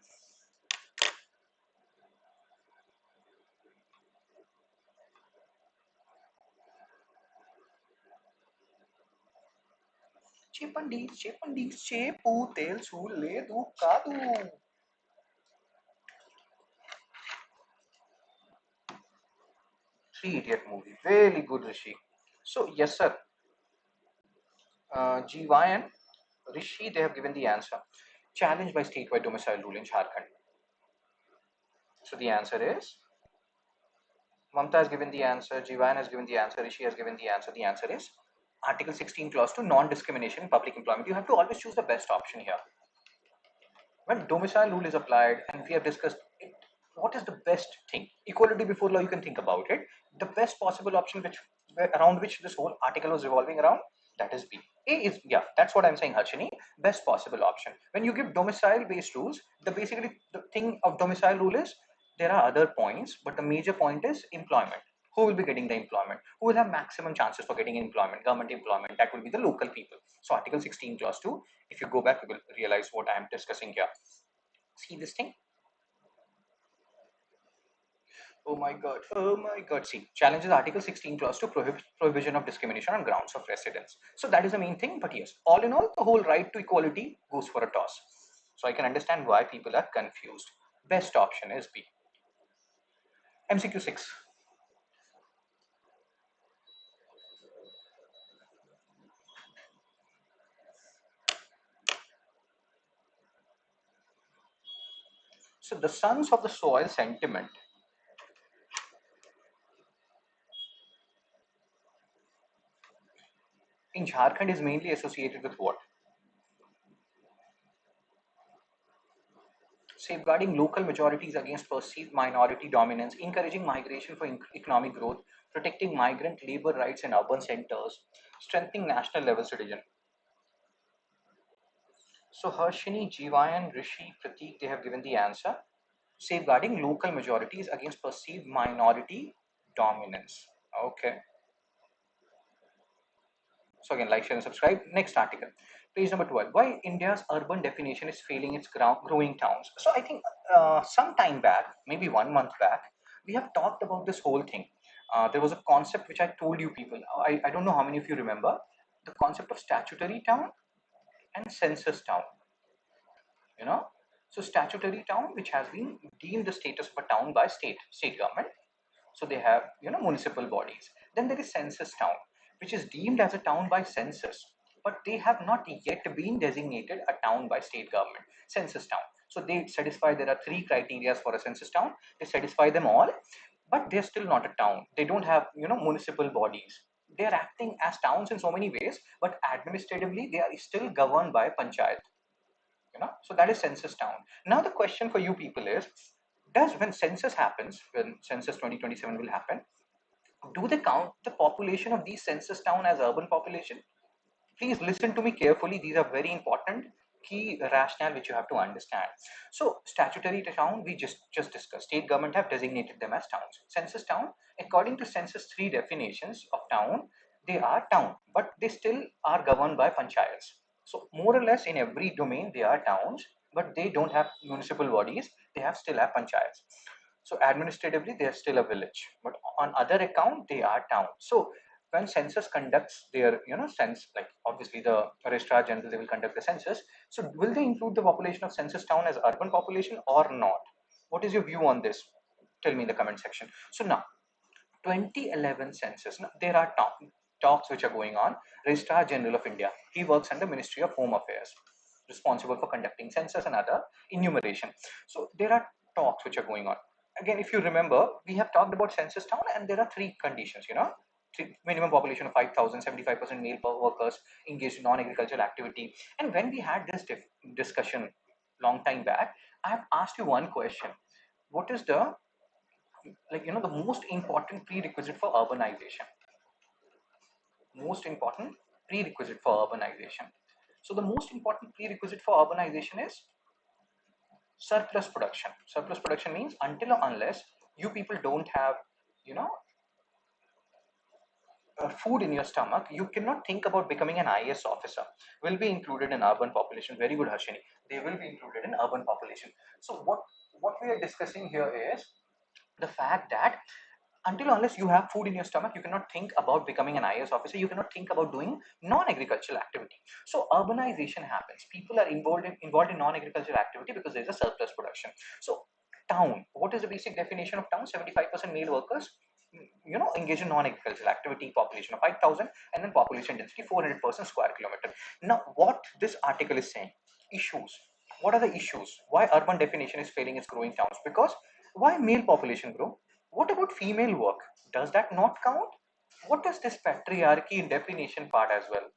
Chepandi, chepu, tel, sule, du, kadu. Three Idiot movie. Very good, Rishi. So, yes, sir. GY and Rishi, they have given the answer. Challenged by statewide domicile rule in Jharkhand. So, the answer is Mamta has given the answer, Jivan has given the answer, Rishi has given the answer. The answer is Article 16, Clause 2, non discrimination in public employment. You have to always choose the best option here. When domicile rule is applied, and we have discussed it, what is the best thing? Equality before law, you can think about it. The best possible option which around which this whole article was revolving around, that is B. A is, yeah, that's what I'm saying, Harshini. Best possible option. When you give domicile based rules, the thing of domicile rule is there are other points, but the major point is employment. Who will be getting the employment? Who will have maximum chances for getting employment? Government employment. That will be the local people. So Article 16, Clause 2. If you go back, you will realize what I am discussing here. See this thing? Oh my god. Oh my god. See, challenges Article 16 clause to prohibition of discrimination on grounds of residence. So that is the main thing. But yes, all in all, the whole right to equality goes for a toss. So I can understand why people are confused. Best option is B. MCQ 6. So the sons of the soil sentiment in Jharkhand is mainly associated with what? Safeguarding local majorities against perceived minority dominance, encouraging migration for economic growth, protecting migrant labor rights in urban centers, strengthening national level citizen. So Harshini, Jivayan, Rishi, Pratik, they have given the answer. safeguarding local majorities against perceived minority dominance. Okay. So again, like, share, and subscribe. Next article, page number 12. Why India's urban definition is failing its growing towns. So I think some time back, maybe 1 month back, we have talked about this whole thing. There was a concept which I told you people. I don't know how many of you remember the concept of statutory town and census town. You know, so statutory town, which has been deemed the status of a town by state government. So they have, municipal bodies. Then there is census town, which is deemed as a town by census, but they have not yet been designated a town by state government. Census town. So they satisfy, there are three criteria for a census town. They satisfy them all, but they're still not a town. They don't have, municipal bodies. They're acting as towns in so many ways, but administratively they are still governed by panchayat. So that is census town. Now the question for you people is, does when census happens, when census 2027 will happen, do they count the population of these census town as urban population? Please listen to me carefully. These are very important key rationale which you have to understand. So statutory town, we just discussed. State government have designated them as towns. Census town, according to census 3 definitions of town, they are town, but they still are governed by panchayats. So more or less in every domain they are towns, but they don't have municipal bodies. They have still have panchayats. So administratively they are still a village, but on other account they are town. So when census conducts their sense, like obviously the registrar general, they will conduct the census. So will they include the population of census town as urban population or not? What is your view on this? Tell me in the comment section. So now 2011 census, now there are talks which are going on. Registrar General of India, he works under Ministry of Home Affairs, responsible for conducting census and other enumeration. So there are talks which are going on. Again, if you remember, we have talked about census town, and there are three conditions. Minimum population of 5,000, 75% male workers engaged in non-agricultural activity. And when we had this discussion long time back, I have asked you one question: what is the the most important prerequisite for urbanization? Most important prerequisite for urbanization. So the most important prerequisite for urbanization is surplus production. Surplus production means until or unless you people don't have, you know, food in your stomach, you cannot think about becoming an IS officer. Will be included in urban population. Very good, Harshini. They will be included in urban population. So what we are discussing here is the fact that until unless you have food in your stomach, you cannot think about becoming an IS officer. You cannot think about doing non-agricultural activity. So urbanization happens. People are involved in non-agricultural activity because there is a surplus production. So town, what is the basic definition of town? 75% male workers, engage in non-agricultural activity, population of 5,000, and then population density 400% square kilometer. Now, what this article is saying, issues. What are the issues? Why urban definition is failing its growing towns? Because why male population grow? What about female work? Does that not count? What is this patriarchy in definition part as well?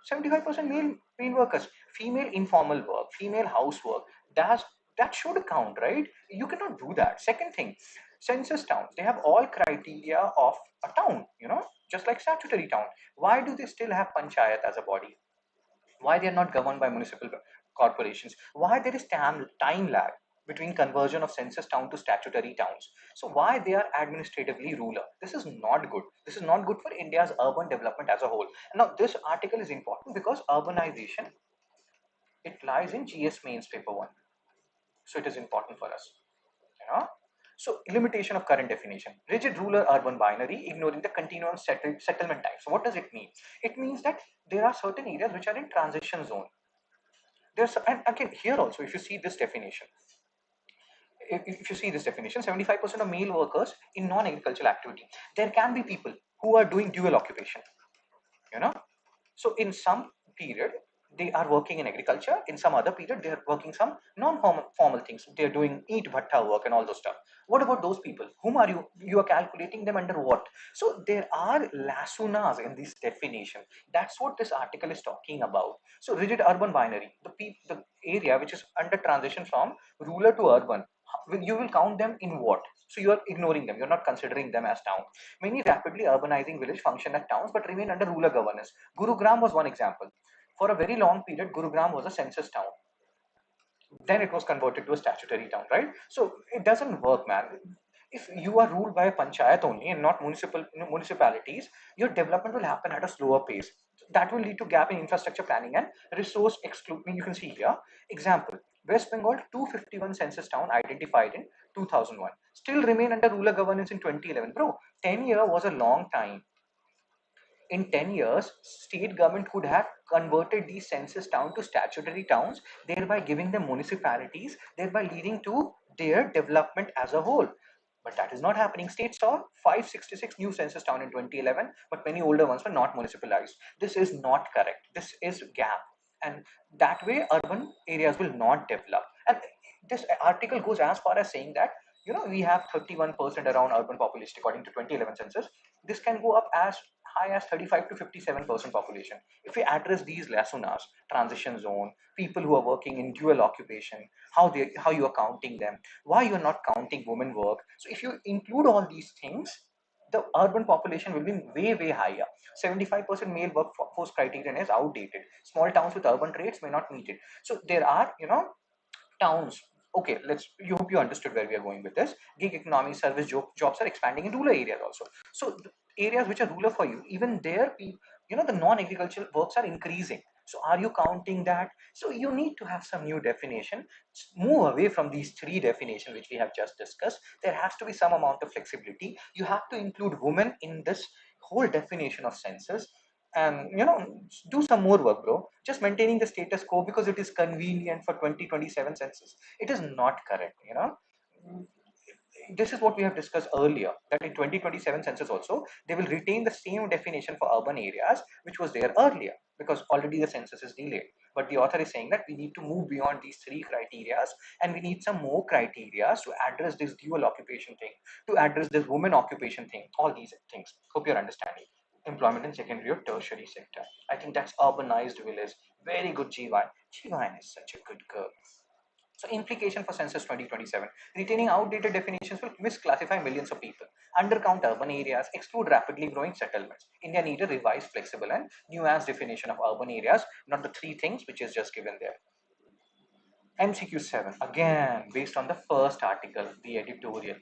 75% male workers, female informal work, female housework, that's, that should count, right? You cannot do that. Second thing, census towns, they have all criteria of a town, just like statutory town. Why do they still have panchayat as a body? Why they are not governed by municipal corporations? Why there is time lag between conversion of census town to statutory towns? So why they are administratively ruler? This is not good. This is not good for India's urban development as a whole. Now this article is important because urbanization, it lies in GS mains paper 1. So it is important for us. So limitation of current definition: rigid rural urban binary, ignoring the continuum settlement time. So what does it mean? It means that there are certain areas which are in transition zone. And again, here also, if you see this definition, 75% of male workers in non-agricultural activity. There can be people who are doing dual occupation, you know. So in some period, they are working in agriculture. In some other period, they are working some non-formal things. They are doing eat bhatta work and all those stuff. What about those people? Whom are you? You are calculating them under what? So there are lasunas in this definition. That's what this article is talking about. So rigid urban binary, the area which is under transition from rural to urban, you will count them in what? So you are ignoring them. You're not considering them as town. Many rapidly urbanizing villages function as towns but remain under rural governance. Gurugram was one example. For a very long period, Gurugram was a census town. then it was converted to a statutory town, right? So it doesn't work, man. If you are ruled by a panchayat only and not municipalities, your development will happen at a slower pace. That will lead to gap in infrastructure planning and resource exclusion. You can see here example: West Bengal 251 census town identified in 2001 still remain under rural governance in 2011. Bro, 10 year was a long time. In 10 years, state government could have converted these census towns to statutory towns, thereby giving them municipalities, thereby leading to their development as a whole. But that is not happening. States saw 566 new census town in 2011, but many older ones were not municipalized. This is not correct. This is gap. And that way, urban areas will not develop. And this article goes as far as saying that, we have 31% around urban population according to 2011 census. This can go up as high as 35 to 57% population. If we address these lacunas, transition zone, people who are working in dual occupation, how you are counting them, why you are not counting women work. So if you include all these things, the urban population will be way, way higher. 75% male workforce criterion is outdated. Small towns with urban traits may not meet it. So there are, towns. Okay, you hope you understood where we are going with this. Gig economy service jobs are expanding in rural areas also. So the areas which are rural for you, even there, the non-agricultural works are increasing. So are you counting that? So you need to have some new definition. Move away from these three definitions which we have just discussed. There has to be some amount of flexibility. You have to include women in this whole definition of census, and do some more work, bro. Just maintaining the status quo because it is convenient for 2027 census, it is not correct. This is what we have discussed earlier, that in 2027 census also they will retain the same definition for urban areas which was there earlier, because already the census is delayed. But the author is saying that we need to move beyond these three criterias, and we need some more criteria to address this dual occupation thing, to address this women occupation thing, all these things. Hope you're understanding. Employment in secondary or tertiary sector, I think that's urbanized village. Very good, G1 is such a good girl. So implication for census 2027, retaining outdated definitions will misclassify millions of people, undercount urban areas, exclude rapidly growing settlements. India need a revised, flexible and nuanced definition of urban areas, not the three things which is just given there. MCQ 7, again, based on the first article, the editorial.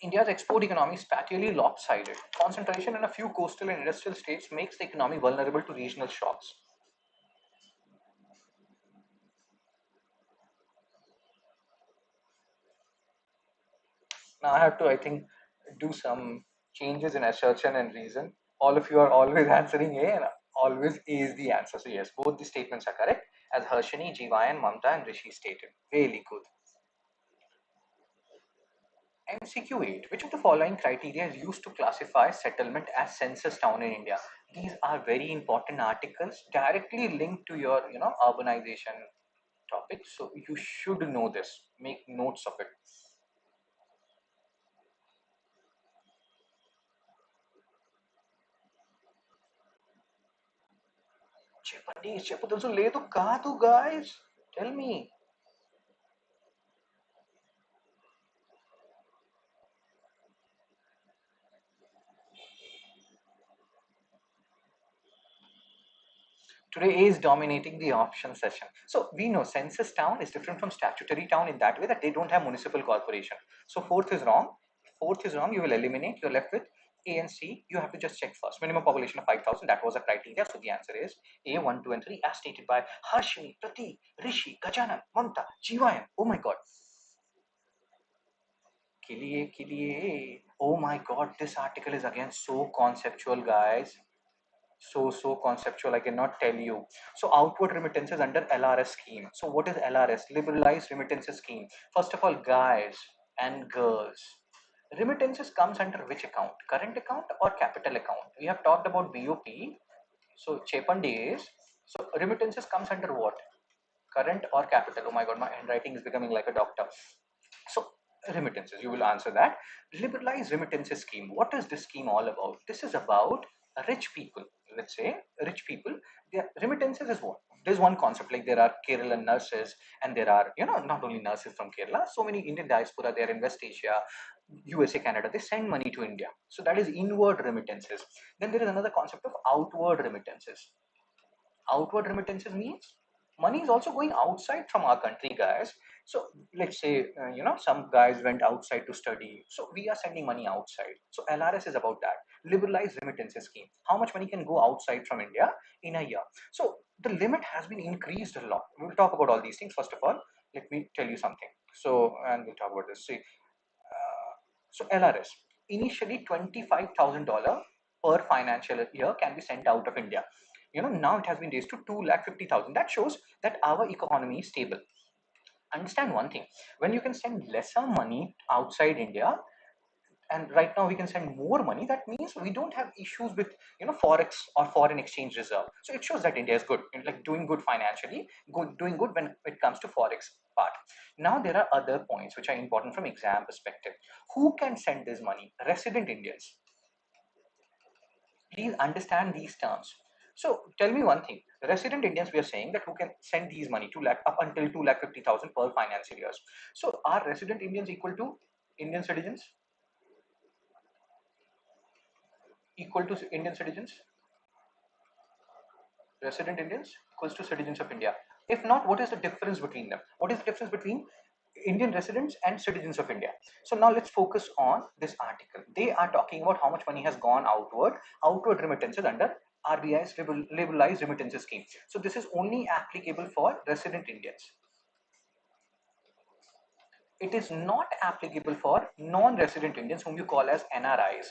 India's export economy is spatially lopsided. Concentration in a few coastal and industrial states makes the economy vulnerable to regional shocks. Now I have to, I think, do some changes in assertion and reason. All of you are always answering A, and always A is the answer. So yes, both the statements are correct, as Harshini, Jivayan, Mamta and Rishi stated. Really good. MCQ 8. Which of the following criteria is used to classify settlement as census town in India? These are very important articles directly linked to your, urbanization topic. So you should know this. Make notes of it. చెప్పు లేదు కాదు guys. Tell me. Today A is dominating the option session. So we know census town is different from statutory town in that way that they don't have municipal corporation. So fourth is wrong. Fourth is wrong. You will eliminate. You're left with A and C. You have to just check first. Minimum population of 5,000. That was a criteria. So the answer is A, 1, 2, and 3, as stated by Harshini, Pratik, Rishi, Gajanan, Mamta, Jivayan. Oh my God. Kiliye. Oh my God. This article is again so conceptual, guys. So conceptual, I cannot tell you. So outward remittances under LRS scheme. So what is LRS? Liberalized remittances scheme. First of all, guys and girls, remittances comes under which account? Current account or capital account? We have talked about BOP. So Chepan days. So remittances comes under what? Current or capital? Oh my God, my handwriting is becoming like a doctor. So remittances, you will answer that. Liberalized remittances scheme. What is this scheme all about? This is about rich people let's say rich people, their remittances is what? There's one concept, like there are Kerala nurses, and there are, not only nurses from Kerala, so many Indian diaspora there in West Asia, USA, Canada, they send money to India. So that is inward remittances. Then there is another concept of outward remittances. Outward remittances means money is also going outside from our country, guys. So let's say, some guys went outside to study, so we are sending money outside. So LRS is about that, liberalized remittances scheme. How much money can go outside from India in a year? So the limit has been increased a lot. We'll talk about all these things. First of all, let me tell you something. So, and we'll talk about this. See, so LRS, initially $25,000 per financial year can be sent out of India. Now it has been raised to 2,50,000. That shows that our economy is stable. Understand one thing: when you can send lesser money outside India, and right now we can send more money, that means we don't have issues with forex or foreign exchange reserve. So it shows that India is good, like doing good financially, doing good when it comes to forex part. Now there are other points which are important from exam perspective. Who can send this money? Resident Indians. Please understand these terms. So tell me one thing: resident Indians, we are saying that who can send these money, 2 lakh up until 2,50,000 per financial years. So are resident Indians equal to Indian citizens? Equal to Indian citizens? Resident Indians equals to citizens of India. If not, what is the difference between them? What is the difference between Indian residents and citizens of India? So now let's focus on this article. They are talking about how much money has gone outward remittances under RBI's liberalized remittances scheme. So this is only applicable for resident Indians. It is not applicable for non-resident Indians, whom you call as NRIs.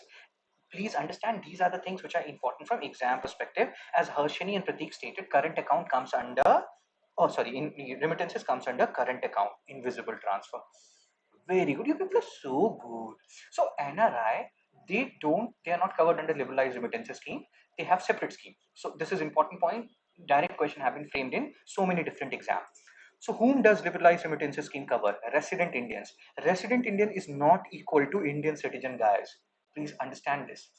Please understand, these are the things which are important from exam perspective. As Harshini and Pratik stated, current account comes under, oh sorry, in remittances comes under current account, invisible transfer. Very good, you people are so good. So NRI, they are not covered under liberalized remittances scheme. They have separate scheme. So this is important point. Direct question have been framed in so many different exams. So whom does liberalized remittances scheme cover? Resident Indians. Resident Indian is not equal to Indian citizen, guys. Please understand this.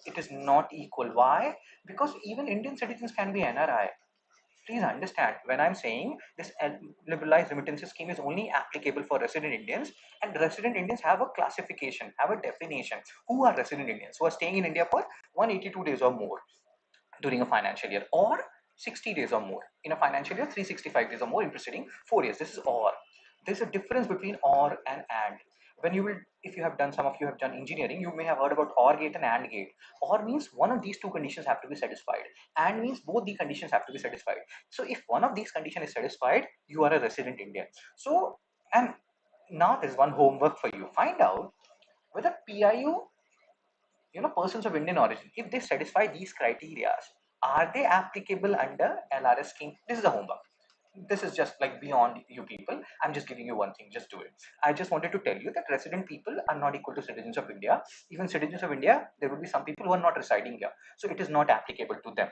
It is not equal. Why? Because even Indian citizens can be NRI. Please understand, when I'm saying this liberalized remittances scheme is only applicable for resident Indians, and resident Indians have a classification, have a definition. Who are resident Indians? Who are staying in India for 182 days or more during a financial year, or 60 days or more in a financial year, 365 days or more in preceding 4 years. This is or. There's a difference between or and. When you will, if you have done, some of you have done engineering, you may have heard about or gate and and gate. Or means one of these two conditions have to be satisfied, and means both the conditions have to be satisfied. So if one of these conditions is satisfied, you are a resident Indian. So, and now there's one homework for you: find out whether PIU, persons of Indian origin, if they satisfy these criteria, are they applicable under LRS scheme? This is a homework. This is just like beyond you people. I'm just giving you one thing. Just do it. I just wanted to tell you that resident people are not equal to citizens of India. Even citizens of India, there will be some people who are not residing here. So it is not applicable to them.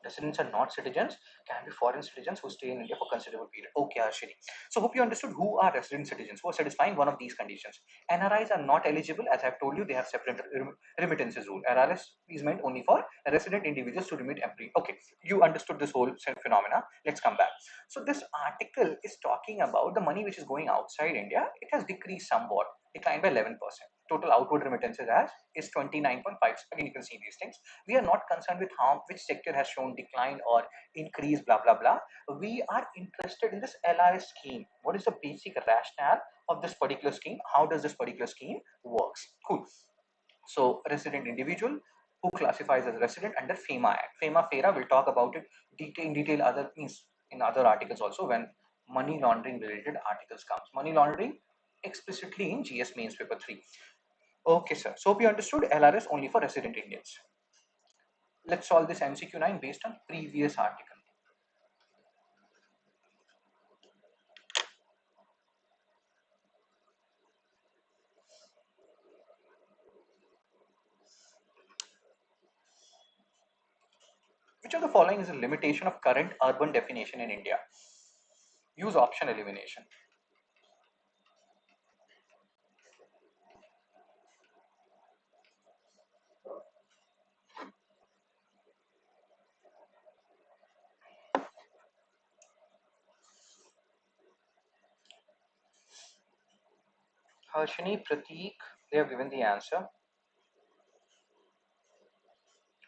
Residents are not citizens, can be foreign citizens who stay in India for considerable period. Okay, Ashwini. So hope you understood who are resident citizens, who are satisfying one of these conditions. NRIs are not eligible, as I've told you, they have separate remittances rule. RRS is meant only for resident individuals to remit every. Okay, you understood this whole phenomena. Let's come back. So this article is talking about the money which is going outside India. It has decreased somewhat, declined by 11%. Total outward remittances as is 29.5. Again, you can see these things. We are not concerned with how which sector has shown decline or increase, blah blah blah. We are interested in this LRS scheme. What is the basic rationale of this particular scheme? How does this particular scheme works? Cool. So resident individual who classifies as resident under FEMA Act. FEMA FERA, we'll talk about it in detail other means in other articles also when money laundering related articles comes. Money laundering explicitly in GS mains paper 3. Okay, sir. So hope you understood LRS only for resident Indians. Let's solve this MCQ 9 based on previous article. Which of the following is a limitation of current urban definition in India? Use option elimination. Harshini, Prateek, they have given the answer.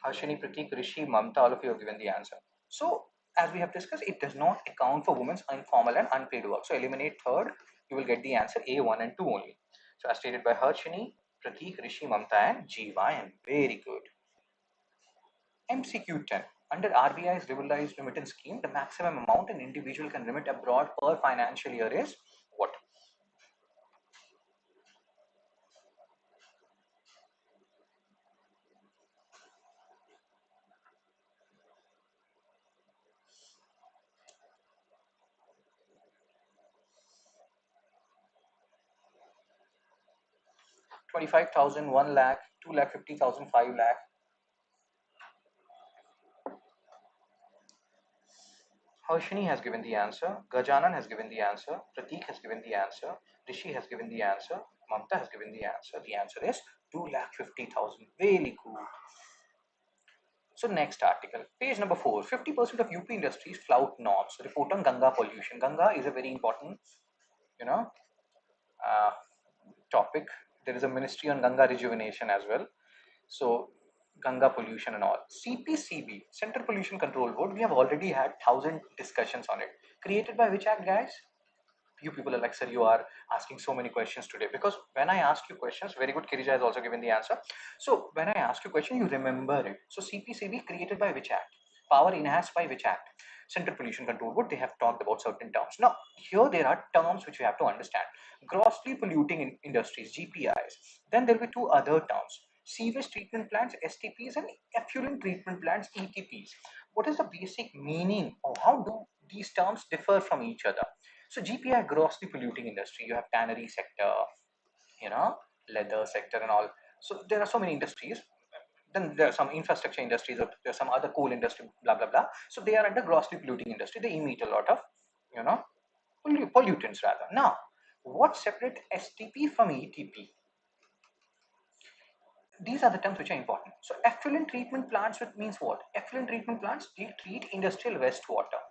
Harshini, Prateek, Rishi, Mamta, all of you have given the answer. So, as we have discussed, it does not account for women's informal and unpaid work. So, eliminate third, you will get the answer A, 1 and 2 only. So, as stated by Harshini, Prateek, Rishi, Mamta and GYN. Very good. MCQ 10. Under RBI's liberalized remittance scheme, the maximum amount an individual can remit abroad per financial year is what? 25,000, 1 lakh, 2 lakh 50,000, 5 lakh. Harshini has given the answer, Gajanan has given the answer, Prateek has given the answer, Rishi has given the answer, Mamta has given the answer. The answer is 2 lakh 50,000. Very good. So next article, page number 4. 50% of UP industries flout norms. Report on Ganga pollution. Ganga is a very important, you know, uh, topic. There is a ministry on Ganga rejuvenation as well. So Ganga pollution and all. CPCB, Central Pollution Control Board, we have already had 1,000 discussions on it. Created by which act, guys? You people are like, sir, you are asking so many questions today. Because when I ask you questions, very good, Kirija has also given the answer. So when I ask you a question, you remember it. So CPCB created by which act? Power enhanced by which act? Central Pollution Control Board, they have talked about certain terms. Now, here there are terms which you have to understand. Grossly polluting industries, GPIs. Then there will be two other terms. Sewage treatment plants, STPs, and effluent treatment plants, ETPs. What is the basic meaning, or how do these terms differ from each other? So GPI, grossly polluting industry. You have tannery sector, you know, leather sector and all. So there are so many industries. Then there are some infrastructure industries, or there's some other coal industry, blah blah blah. So they are under grossly polluting industry. They emit a lot of, you know, pollutants rather. Now, what separate STP from ETP? These are the terms which are important. So effluent treatment plants, which means what? Effluent treatment plants, they treat industrial wastewater.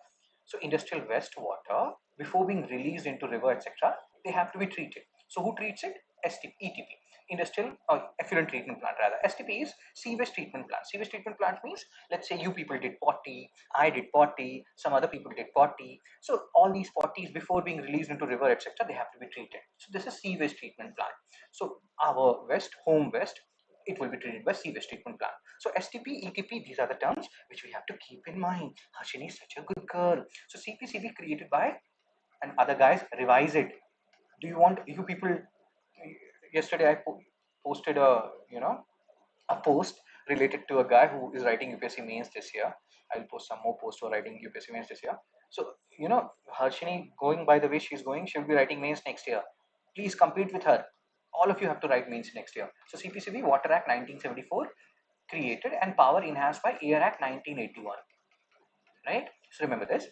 So industrial wastewater, before being released into river, etc., they have to be treated. So who treats it? STP, ETP, industrial effluent treatment plant rather. STP is sewage treatment plant. Sewage treatment plant means, let's say you people did potty, I did potty, some other people did potty. So all these potties before being released into river, etc., they have to be treated. So this is sewage treatment plant. So our west, home west, it will be treated by sewage treatment plant. So STP, ETP, these are the terms which we have to keep in mind. Harshini is such a good girl. So CPCB created by, and other guys revise it. Do you want, you people, yesterday I posted a, you know, a post related to a guy who is writing UPSC mains this year. I'll post some more posts for writing UPSC mains this year. So, you know, Harshini, going by the way she's going, she'll be writing mains next year. Please compete with her. All of you have to write mains next year. So CPCB, Water Act 1974 created, and power enhanced by Air Act 1981. Right? So remember this.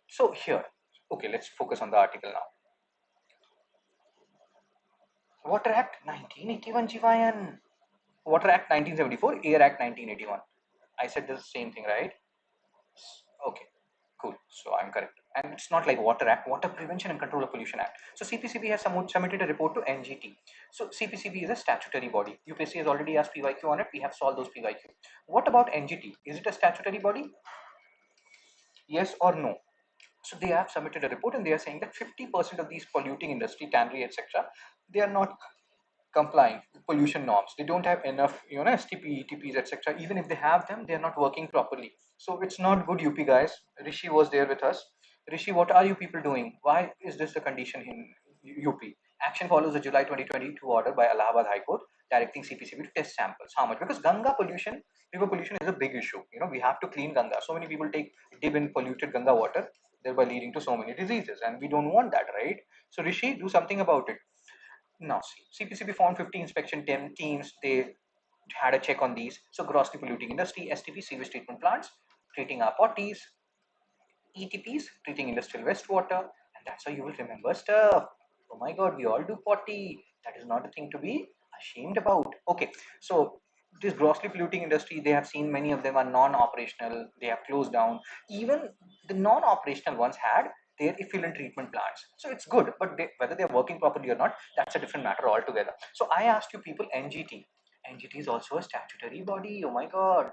So here, okay, let's focus on the article now. Water Act 1981, Jivayan. Water Act 1974, Air Act 1981. I said the same thing, right? Okay, cool. So I'm correct. And it's not like Water Act, Water Prevention and Control of Pollution Act. So CPCB has submitted a report to NGT. So CPCB is a statutory body. UPSC has already asked PYQ on it. We have solved those PYQ. What about NGT? Is it a statutory body? Yes or no? So they have submitted a report and they are saying that 50% of these polluting industry, tannery, etc., they are not complying with pollution norms. They don't have enough, you know, STP, ETPs, etc. Even if they have them, they are not working properly. So it's not good, UP guys. Rishi was there with us. Rishi, what are you people doing? Why is this the condition in UP? Action follows the July 2022 order by Allahabad High Court directing CPCB to test samples. How much? Because Ganga pollution, river pollution is a big issue. You know, we have to clean Ganga. So many people take dip in polluted Ganga water, thereby leading to so many diseases, and we don't want that, right? So Rishi, do something about it. Now, see, CPCB found 50 inspection teams. They had a check on these. So, grossly polluting industry, STP, sewage treatment plants, treating our potties, ETPs, treating industrial wastewater, and that's how you will remember stuff. Oh my God, we all do potty. That is not a thing to be ashamed about. Okay, so this grossly polluting industry, they have seen many of them are non-operational. They have closed down. Even the non-operational ones had their effluent treatment plants. So it's good, but whether they're working properly or not, that's a different matter altogether. So I asked you people NGT. NGT is also a statutory body. Oh my god.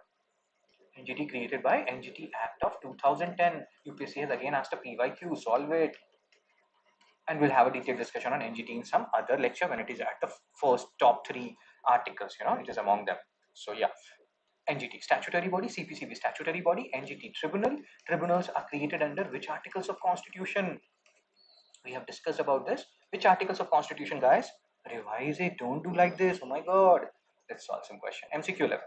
NGT created by NGT Act of 2010. UPSC has again asked a PYQ, solve it. And we'll have a detailed discussion on NGT in some other lecture when it is at the first top three articles, it is among them. So yeah, NGT, statutory body, CPCB, statutory body, NGT, tribunal. Tribunals are created under which articles of constitution? We have discussed about this. Which articles of constitution, guys? Revise it, don't do like this, oh my god. Let's solve some question. MCQ 11.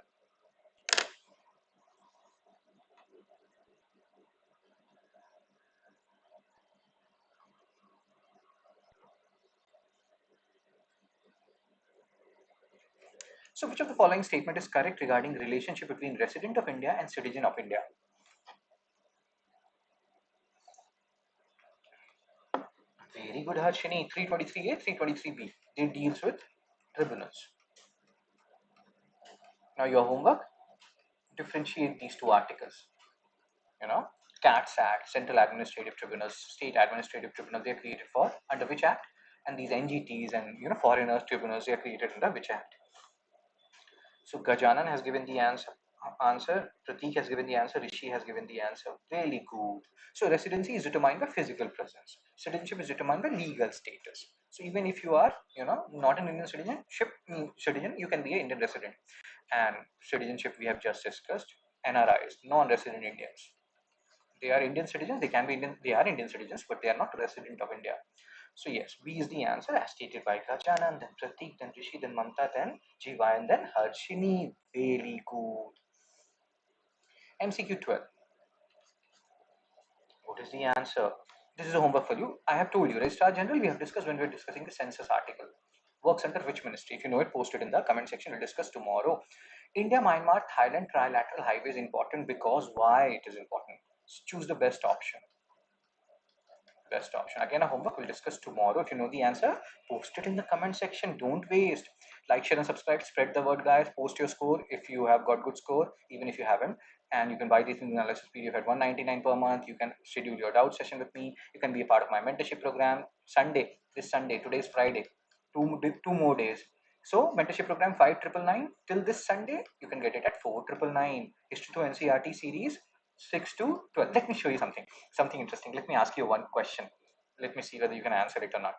So which of the following statement is correct regarding relationship between resident of India and citizen of India? Very good, Harshini. 323A, 323B. It deals with tribunals. Now your homework, differentiate these two articles. CATS Act, Central Administrative Tribunals, State Administrative Tribunals, they are created for under which act? And these NGTs and foreigners tribunals, they are created under which act? So Gajanan has given the answer, Pratik has given the answer, Rishi has given the answer. Really good. So residency is determined by physical presence. Citizenship is determined by legal status. So even if you are, not an Indian citizen, you can be an Indian resident. And citizenship we have just discussed. NRIs, non-resident Indians. They are Indian citizens, they can be Indian, they are Indian citizens, but they are not resident of India. So yes, B is the answer as stated by Gajanan, then Pratik, then Rishi, then Mamta, then Jiva, and then Harshini. Very good. MCQ 12. What is the answer? This is a homework for you. I have told you, Registrar General, we have discussed when we were discussing the census article. Works under which ministry? If you know it, post it in the comment section. We'll discuss tomorrow. India, Myanmar, Thailand trilateral highway is important because why it is important? Choose the best option. Best option. Again, a homework we'll discuss tomorrow. If you know the answer, post it in the comment section. Don't waste. Like, share, and subscribe. Spread the word, guys. Post your score if you have got good score, even if you haven't. And you can buy this in the analysis PDF at 199 per month. You can schedule your doubt session with me. You can be a part of my mentorship program. This Sunday, today is Friday. Two more days. So mentorship program 5999 till this Sunday. You can get it at 4999. History to NCRT series 6 to 12. Let me show you something interesting. Let me ask you one question. Let me see whether you can answer it or not.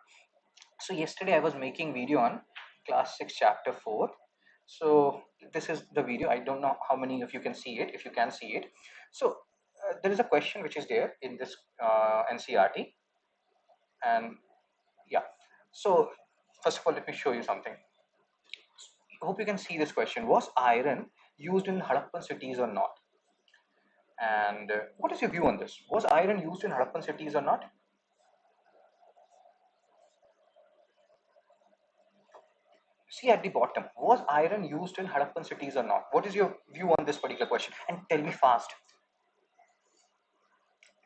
So yesterday I was making video on class 6 chapter 4. So this is the video. I don't know how many of you can see it, if you can see it. So there is a question which is there in this NCRT, and yeah. So first of all, let me show you something. Hope you can see this question. Was iron used in Harappan cities or not? And what is your view on this? Was iron used in Harappan cities or not? See at the bottom, was iron used in Harappan cities or not? What is your view on this particular question? And tell me fast.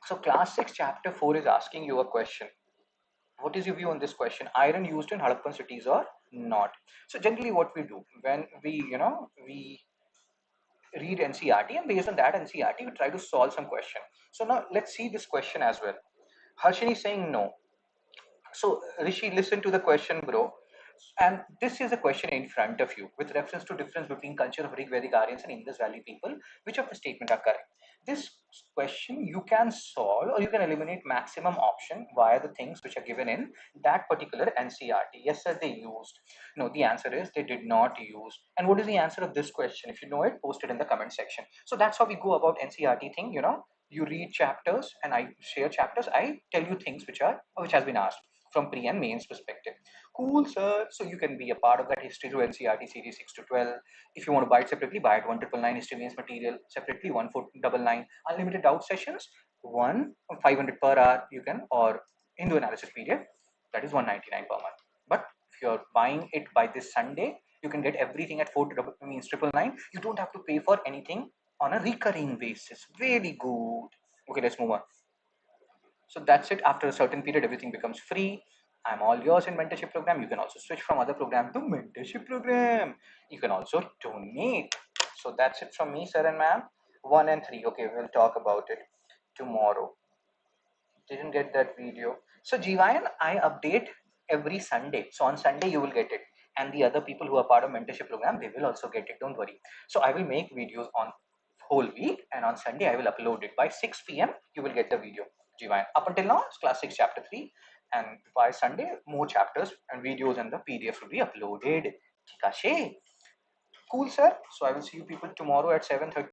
So class 6 chapter 4 is asking you a question. What is your view on this question? Iron used in Harappan cities or not? So generally what we do when we read NCRT, and based on that NCRT we try to solve some question. So now let's see this question as well. Harshini is saying no. So Rishi, listen to the question, bro. And this is a question in front of you with reference to difference between culture of Rigvedic Aryans and Indus Valley people. Which of the statement are correct? This question you can solve or you can eliminate maximum option via the things which are given in that particular NCRT. Yes, sir, they used. No, the answer is they did not use. And what is the answer of this question? If you know it, post it in the comment section. So that's how we go about NCRT thing. You read chapters and I share chapters. I tell you things which has been asked from pre and mains perspective. Cool, sir. So you can be a part of that history through NCRT series 6 to 12. If you want to buy it separately, buy it 1999 history mains material separately, 1499. Unlimited doubt sessions, 500 per hour. You can, or Hindu analysis period, that is 199 per month. But if you're buying it by this Sunday, you can get everything at 4 means 999. You don't have to pay for anything on a recurring basis. Very good. Okay, let's move on. So that's it. After a certain period, everything becomes free. I'm all yours in mentorship program. You can also switch from other program to mentorship program. You can also donate. So that's it from me, sir and ma'am. 1 and 3. Okay, we'll talk about it tomorrow. didn't get that video. So Jivayan, I update every Sunday. So on Sunday you will get it, and the other people who are part of mentorship program, they will also get it. Don't worry. So I will make videos on whole week, and on Sunday I will upload it by 6 p.m. You will get the video, Jivayan. Up until now, it's class 6 chapter 3, and by Sunday more chapters and videos and the PDF will be uploaded. Cool, sir. So I will see you people tomorrow at 7:30.